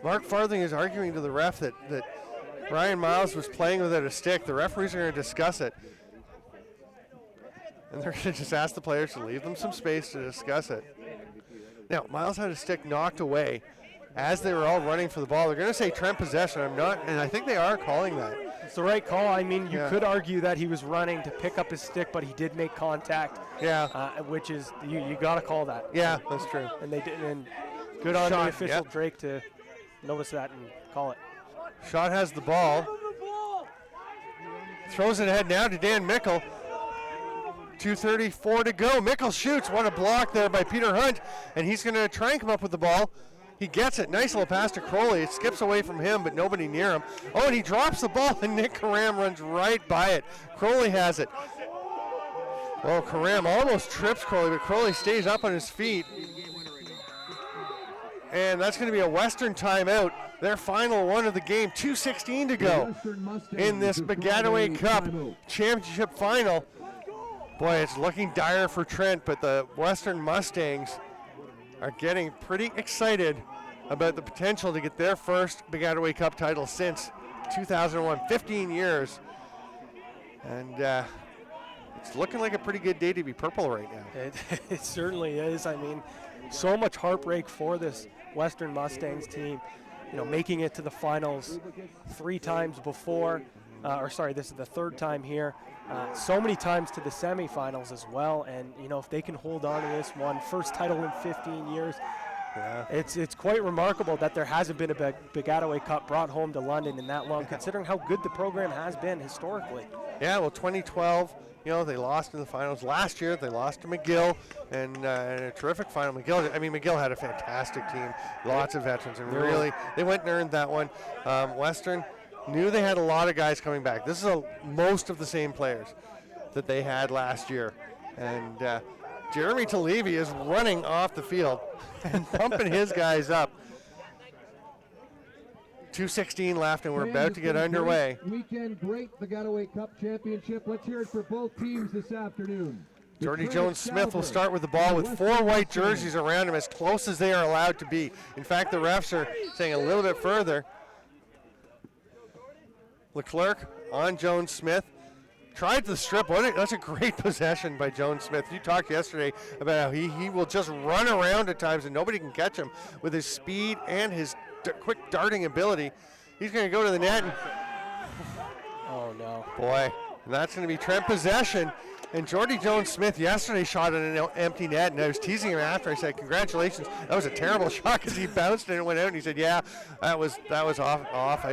Mark Farthing is arguing to the ref that Ryan Miles was playing without a stick. The referees are going to discuss it. And they're going to just ask the players to leave them some space to discuss it. Now, Miles had a stick knocked away as they were all running for the ball. They're going to say Trent possession. I'm not, and I think they are calling that. It's the right call. I mean, you could argue that he was running to pick up his stick, but he did make contact. Yeah. Which is, you got to call that. Yeah, that's true. And they did, and good on the official, Drake, to notice that and call it. Schott has the ball. Throws it ahead now to Dan Mickle. 2:34 to go. Mickle shoots. What a block there by Peter Hunt. And he's going to try and come up with the ball. He gets it. Nice little pass to Crowley. It skips away from him, but nobody near him. Oh, and he drops the ball, and Nick Karam runs right by it. Crowley has it. Well, Karam almost trips Crowley, but Crowley stays up on his feet. And that's going to be a Western timeout. Their final one of the game. 2:16 to go in this Baggataway Cup championship final. Boy, it's looking dire for Trent, but the Western Mustangs are getting pretty excited about the potential to get their first Baggataway Cup title since 2001, 15 years. And it's looking like a pretty good day to be purple right now. It certainly is. I mean, so much heartbreak for this Western Mustangs team. You know, making it to the finals 3 times before, this is the 3rd time here. So many times to the semifinals as well, and you know, if they can hold on to this one, first title in 15 years, it's quite remarkable that there hasn't been a Baggataway Cup brought home to London in that long, considering how good the program has been historically. Yeah, well, 2012, you know, they lost in the finals. Last year, they lost to McGill, and a terrific final. McGill had a fantastic team, lots of veterans, and really, they went and earned that one. Western knew they had a lot of guys coming back. This is most of the same players that they had last year. And Jeremy Talevi is running off the field and pumping his guys up. 2:16 left, and we're about to get underway. Weekend great Baggataway Cup Championship. Let's hear it for both teams this afternoon. Jordy Jones-Smith will start with the ball with 4 white jerseys around him, as close as they are allowed to be. In fact, the refs are saying a little bit further. Leclerc on Jones-Smith. Tried the strip. That's a great possession by Jones-Smith. You talked yesterday about how he will just run around at times and nobody can catch him with his speed and his quick darting ability. He's going to go to the net. Oh, no. Boy, and that's going to be Trent possession. And Jordy Jones-Smith yesterday shot at an empty net, and I was teasing him after. I said, congratulations. That was a terrible shot because he bounced and it went out. And he said, yeah, that was off.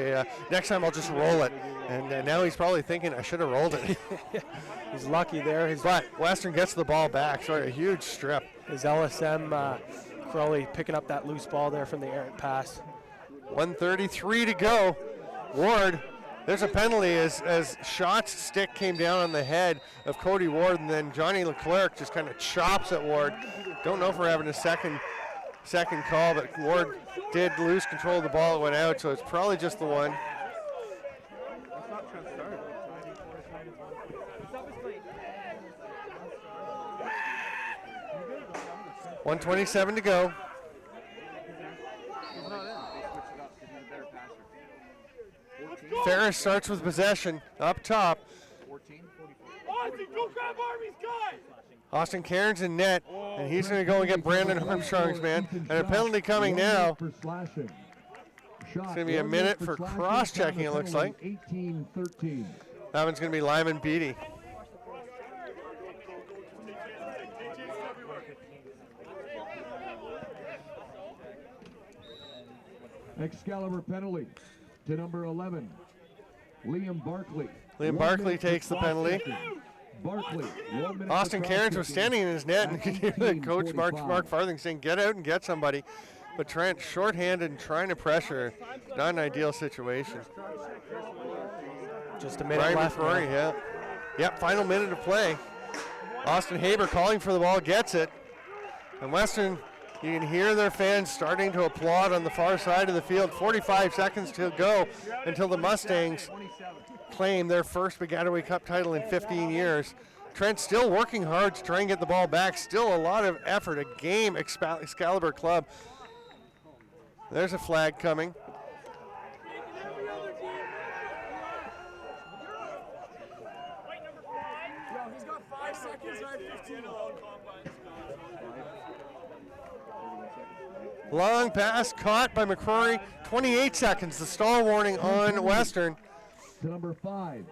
Next time I'll just roll it. And now he's probably thinking, I should have rolled it. He's lucky there. But Western gets the ball back. Sorry, a huge strip. His LSM, Crowley picking up that loose ball there from the errant pass. 1:33 to go. Ward. There's a penalty as Schott's stick came down on the head of Cody Ward, and then Johnny Leclerc just kind of chops at Ward. Don't know if we're having a second call, but Ward did lose control of the ball. It went out, so it's probably just the one. $1:27 to go. Ferris starts with possession up top. Austin Cairns in net, and he's going to go and get Brandon Armstrong's man. And a penalty coming now. It's going to be a minute for cross-checking, it looks like. That one's going to be Lyman Beatty. Excalibur penalty to number 11, Liam Barkley. Liam Barkley takes the penalty. Barkley, Austin Cairns was standing in his net, and you could hear the coach Mark Farthing saying, get out and get somebody. But Trent shorthanded and trying to pressure. Not an ideal situation. Just a minute left. Rory, Yep, final minute of play. Austin Haber calling for the ball, gets it. And Western, you can hear their fans starting to applaud on the far side of the field. 45 seconds to go until the Mustangs claim their first Baggataway Cup title in 15 years. Trent still working hard to try and get the ball back. Still a lot of effort. A game Excalibur club. There's a flag coming. He's got 5 seconds, I have 15. Long pass caught by McCrory. 28 seconds, the stall warning on Western. To number 5,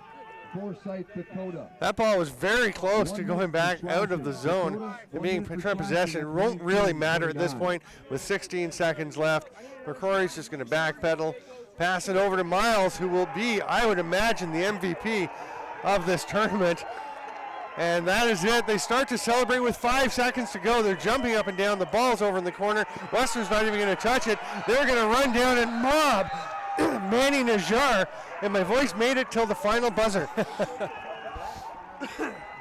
Forsyth, Dakota. That ball was very close to going back out of the zone and being Trent possession. It won't really matter at this point with 16 seconds left. McCrory's just going to backpedal, pass it over to Miles, who will be, I would imagine, the MVP of this tournament. And that is it. They start to celebrate with 5 seconds to go. They're jumping up and down. The ball's over in the corner. Western's not even going to touch it. They're going to run down and mob Manny Najjar. And my voice made it till the final buzzer.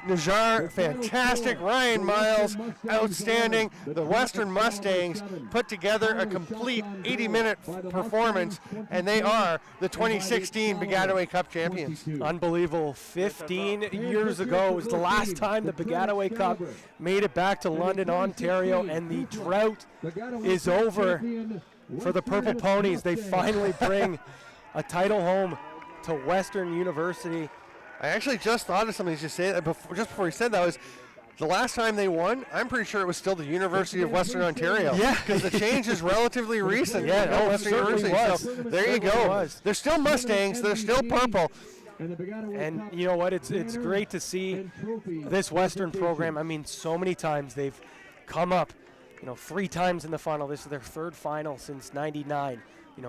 Najjar, fantastic. Ryan Miles, outstanding. The Western Mustangs put together a complete 80-minute performance, and they are the 2016 Baggataway Cup champions. Unbelievable. 15 years ago was the last time the Baggataway Cup made it back to London, Ontario, and the drought is over for the Purple Ponies. They finally bring a title home to Western University. I actually just thought of something just before he said that was the last time they won. I'm pretty sure it was still the University of Western Ontario. Yeah, because the change is relatively recent. Yeah, no, Western University. Was. So there you go. They're still Mustangs. They're still purple. And you know what? It's great to see this Western program. I mean, so many times they've come up, 3 times in the final. This is their 3rd final since '99.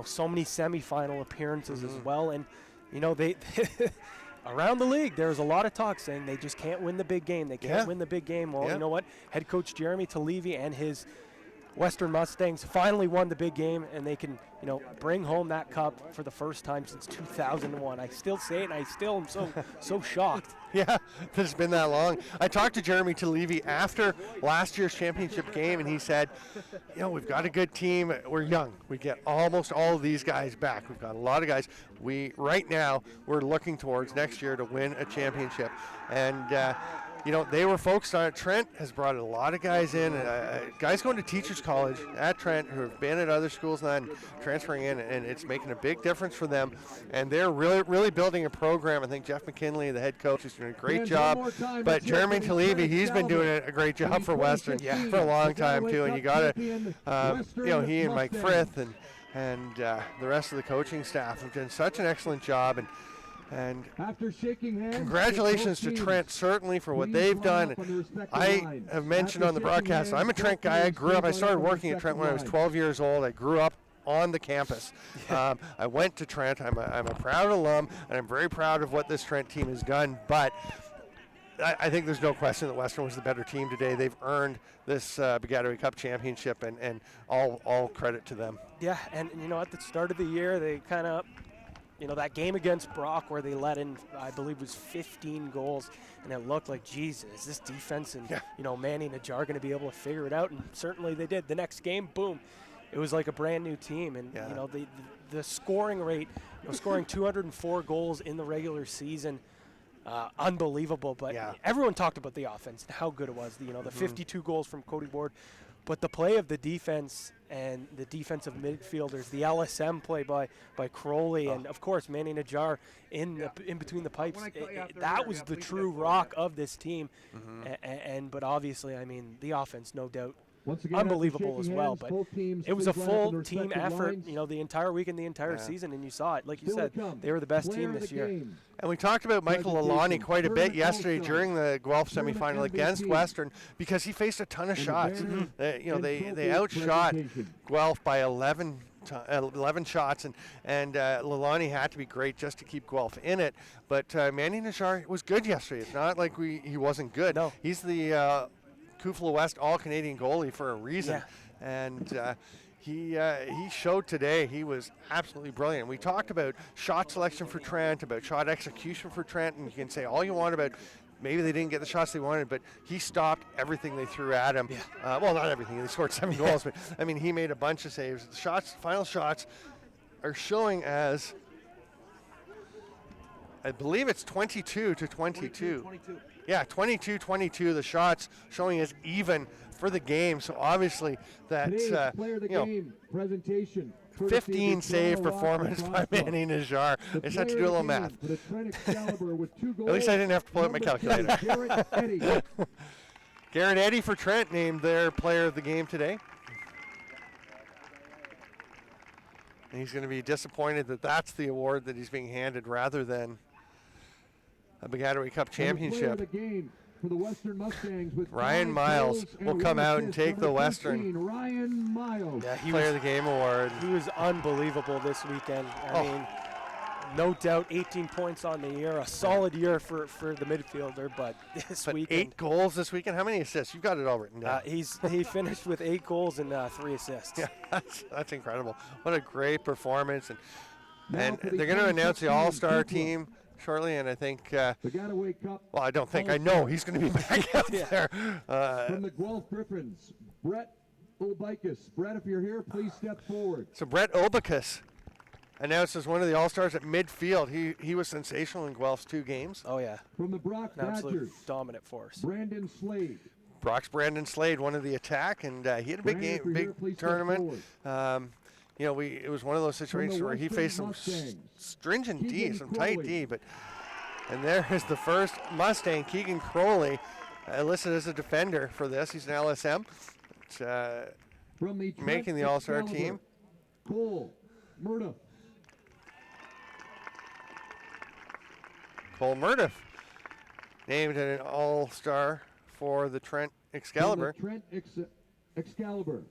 So many semifinal appearances as well, and they. Around the league, there's a lot of talk saying they just can't win the big game. They can't win the big game. Well, you know what? Head coach Jeremy Talevy and his Western Mustangs finally won the big game, and they can, bring home that cup for the first time since 2001. I still say it, and I still am so shocked. Yeah, it's been that long. I talked to Jeremy Talevy after last year's championship game, and he said, we've got a good team. We're young. We get almost all of these guys back. We've got a lot of guys. Right now, we're looking towards next year to win a championship. And, they were focused on it. Trent has brought a lot of guys in, guys going to teachers college at Trent who have been at other schools and transferring in, and it's making a big difference for them. And they're really building a program. I think Jeff McKinley, the head coach, is doing a great job. But Jeremy Talevy, he's been doing a great job for Western for a long time too. And you got to, he and Mike Frith and the rest of the coaching staff have done such an excellent job. And after shaking hands, congratulations to Trent, certainly, for what they've done. I have mentioned on the broadcast, I'm a Trent guy. I started working at Trent when I was 12 years old. I grew up on the campus. I went to Trent. I'm a proud alum, and I'm very proud of what this Trent team has done. But I think there's no question that Western was the better team today. They've earned this Baggataway Cup championship, and all credit to them. Yeah, and at the start of the year, they kind of, that game against Brock where they let in, I believe, was 15 goals, and it looked like, geez, is this defense and, Manny Najjar going to be able to figure it out? And certainly they did. The next game, boom, it was like a brand new team. And, the scoring rate, scoring 204 goals in the regular season, unbelievable. But everyone talked about the offense and how good it was. The 52 goals from Cody Ward. But the play of the defense and the defensive midfielders, the LSM play by Crowley, and of course Manny Najjar in between the pipes, that was the true rock of this team. But obviously, I mean, the offense, no doubt, unbelievable as well. But it was a full team effort, the entire week and the entire season, and you saw it. Like you said, they were the best team this year. And we talked about Michael Alani quite a bit yesterday during the Guelph semifinal against Western because he faced a ton of shots. They outshot Guelph by 11 shots, and Lalani had to be great just to keep Guelph in it. But Manny Najjar was good yesterday. It's not like he wasn't good. No. He's the CUFLA West All-Canadian goalie for a reason. And he showed today he was absolutely brilliant. We talked about shot selection for Trent, about shot execution for Trent, and you can say all you want about maybe they didn't get the shots they wanted, but he stopped everything they threw at him. Well, not everything. They scored 7 goals, but, I mean, he made a bunch of saves. The final shots are showing as I believe it's 22 to 22. 22. Yeah, 22-22. The shots showing as even for the game. So obviously that's Player of the game presentation. 15 save performance by Manny Najjar. I just had to do a little math. At least I didn't have to pull out my calculator. Garrett Eddy. Garrett Eddy for Trent named their player of the game today. And he's going to be disappointed that that's the award that he's being handed rather than a Baggataway Cup championship. For the Western Mustangs with Ryan Miles will come out and take the Western Ryan Miles. Yeah, Player of the Game award. He was unbelievable this weekend. I mean, no doubt 18 points on the year, a solid year for the midfielder, but this weekend. 8 goals this weekend. How many assists? You've got it all written down. He finished with 8 goals and 3 assists. Yeah, that's incredible. What a great performance. And they're going to announce the All-Star team shortly, and I think, Baggataway Cup. well, I don't think, I know he's going to be back out there. From the Guelph Griffins, Brett Obicus. Brett, if you're here, please step forward. So Brett Obicus announced as one of the All-Stars at midfield. He was sensational in Guelph's 2 games. Oh, yeah. From the Brock An absolute Badgers, dominant force. Brandon Slade. Brock's Brandon Slade, one of the attack, and he had a big game, big tournament. You know, it was one of those situations where he faced some stringent D, some tight D, and there is the first Mustang, Keegan Crowley, listed as a defender for this. He's an LSM. It's, making the All-Star team. Cole Murdoch. Cole Murdoch, named an All-Star for the Trent Excalibur. Excalibur.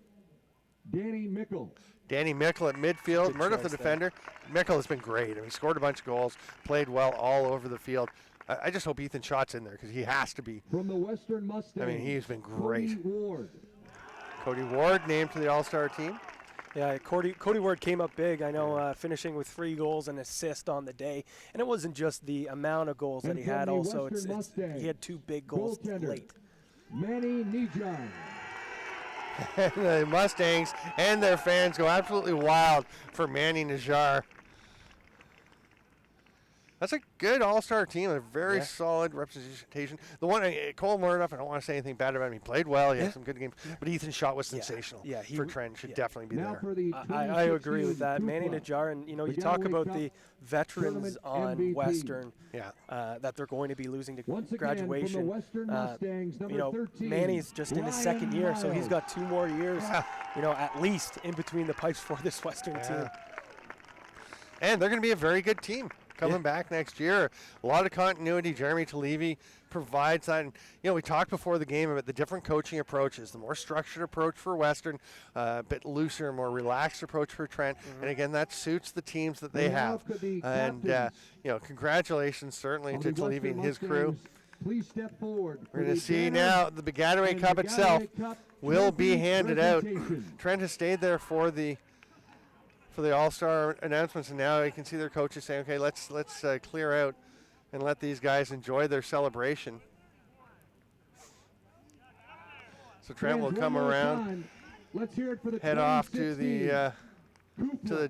Danny Mickle. Danny Mickle at midfield. Murdoch the defender. Mickle has been great. I mean, he scored a bunch of goals, played well all over the field. I just hope Ethan Schott's in there because he has to be. From the Western Mustangs. I mean, he's been great. Cody Ward named to the All-Star team. Yeah, Cody Ward came up big. I know, finishing with 3 goals and assist on the day. And it wasn't just the amount of goals that he had. Also, he had 2 big goals late. Manny Najjar. The Mustangs and their fans go absolutely wild for Manny Najjar. That's a good All-Star team, a very solid representation. The one, Cole Murdoch, I don't want to say anything bad about him. He played well. He had some good games. But Ethan Schott was sensational. Yeah, for Trent, should definitely be there. I agree with that. Manny Najjar, and you talk about the veterans on Western that they're going to be losing to graduation. Manny's just in his 2nd year, so he's got 2 more years, at least in between the pipes for this Western team. And they're going to be a very good team coming back next year. A lot of continuity. Jeremy Talevi provides that. And, we talked before the game about the different coaching approaches, the more structured approach for Western, a bit looser, more relaxed approach for Trent. And again, that suits the teams that they have. And, congratulations certainly to Talevi and his crew. Please step forward. We're going to see now the Baggataway Cup itself will be handed out. Trent has stayed there for the All-Star announcements, and now you can see their coaches saying, okay, let's clear out and let these guys enjoy their celebration. So Trent will come around, head off to the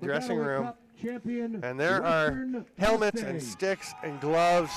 dressing room, and there are helmets and sticks and gloves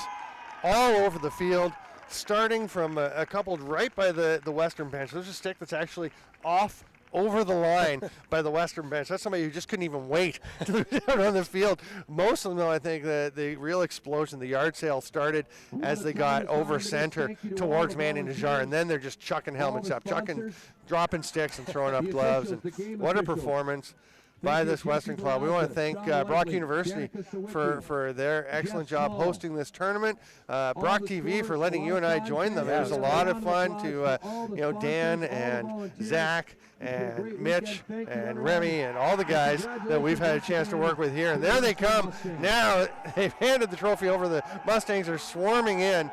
all over the field, starting from a couple right by the Western bench. There's a stick that's actually off over the line by the Western bench. That's somebody who just couldn't even wait to move down on the field. Most of them, though, I think the real explosion, the yard sale started as they got over center towards Manny Najjar, and then they're just chucking helmets up, dropping sticks and throwing up gloves. And what a performance by this Western club. We want to thank Brock University for their excellent job hosting this tournament. Brock TV for letting you and I join them. It was a lot of fun to, Dan and Zach and Mitch and Remy and all the guys that we've had a chance to work with here. And there they come. Now they've handed the trophy over. The Mustangs are swarming in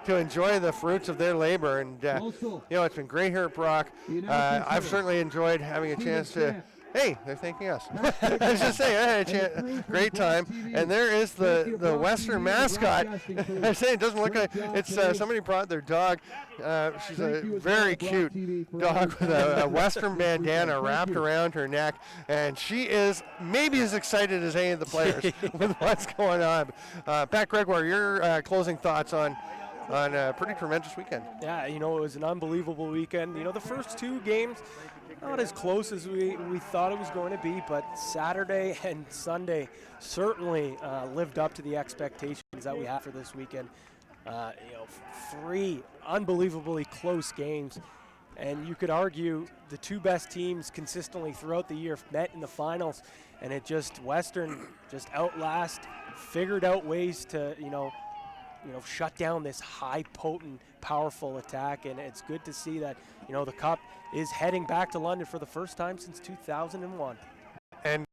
to enjoy the fruits of their labor. And, it's been great here at Brock. I've certainly enjoyed having a chance to Hey, they're thanking us. I was just saying, I had a great time. And there is the Western mascot. I say it doesn't look like it's somebody brought their dog. She's a very cute dog with a Western bandana wrapped around her neck, and she is maybe as excited as any of the players with what's going on. Pat Gregoire, your closing thoughts on a pretty tremendous weekend. Yeah, it was an unbelievable weekend. The first two games, not as close as we thought it was going to be, but Saturday and Sunday certainly lived up to the expectations that we had for this weekend. 3 unbelievably close games, and you could argue the two best teams consistently throughout the year met in the finals, and Western just figured out ways to shut down this high, potent, powerful attack, and it's good to see that the Cup is heading back to London for the first time since 2001. And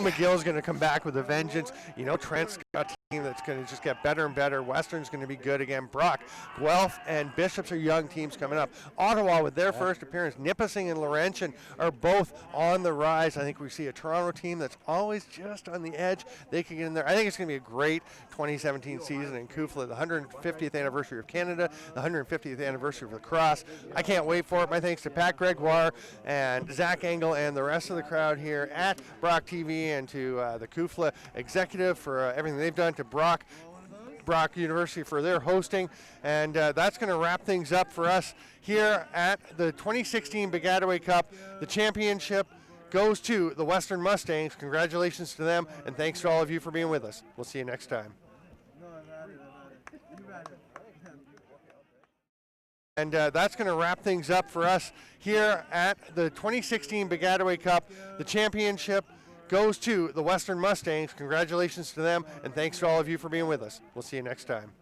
McGill's going to come back with a vengeance. Trent's got a team that's going to just get better and better. Western's going to be good again. Brock, Guelph, and Bishops are young teams coming up. Ottawa with their first appearance. Nipissing and Laurentian are both on the rise. I think we see a Toronto team that's always just on the edge. They can get in there. I think it's going to be a great 2017 season in CUFLA, the 150th anniversary of Canada, the 150th anniversary of Lacrosse. I can't wait for it. My thanks to Pat Gregoire and Zach Engel and the rest of the crowd here at Brock TV, and to the CUFLA executive for everything they've done, to Brock University for their hosting. And that's going to wrap things up for us here at the 2016 Baggataway Cup. The championship goes to the Western Mustangs. Congratulations to them, and thanks to all of you for being with us. We'll see you next time. And that's going to wrap things up for us here at the 2016 Baggataway Cup. The championship goes to the Western Mustangs. Congratulations to them, and thanks to all of you for being with us. We'll see you next time.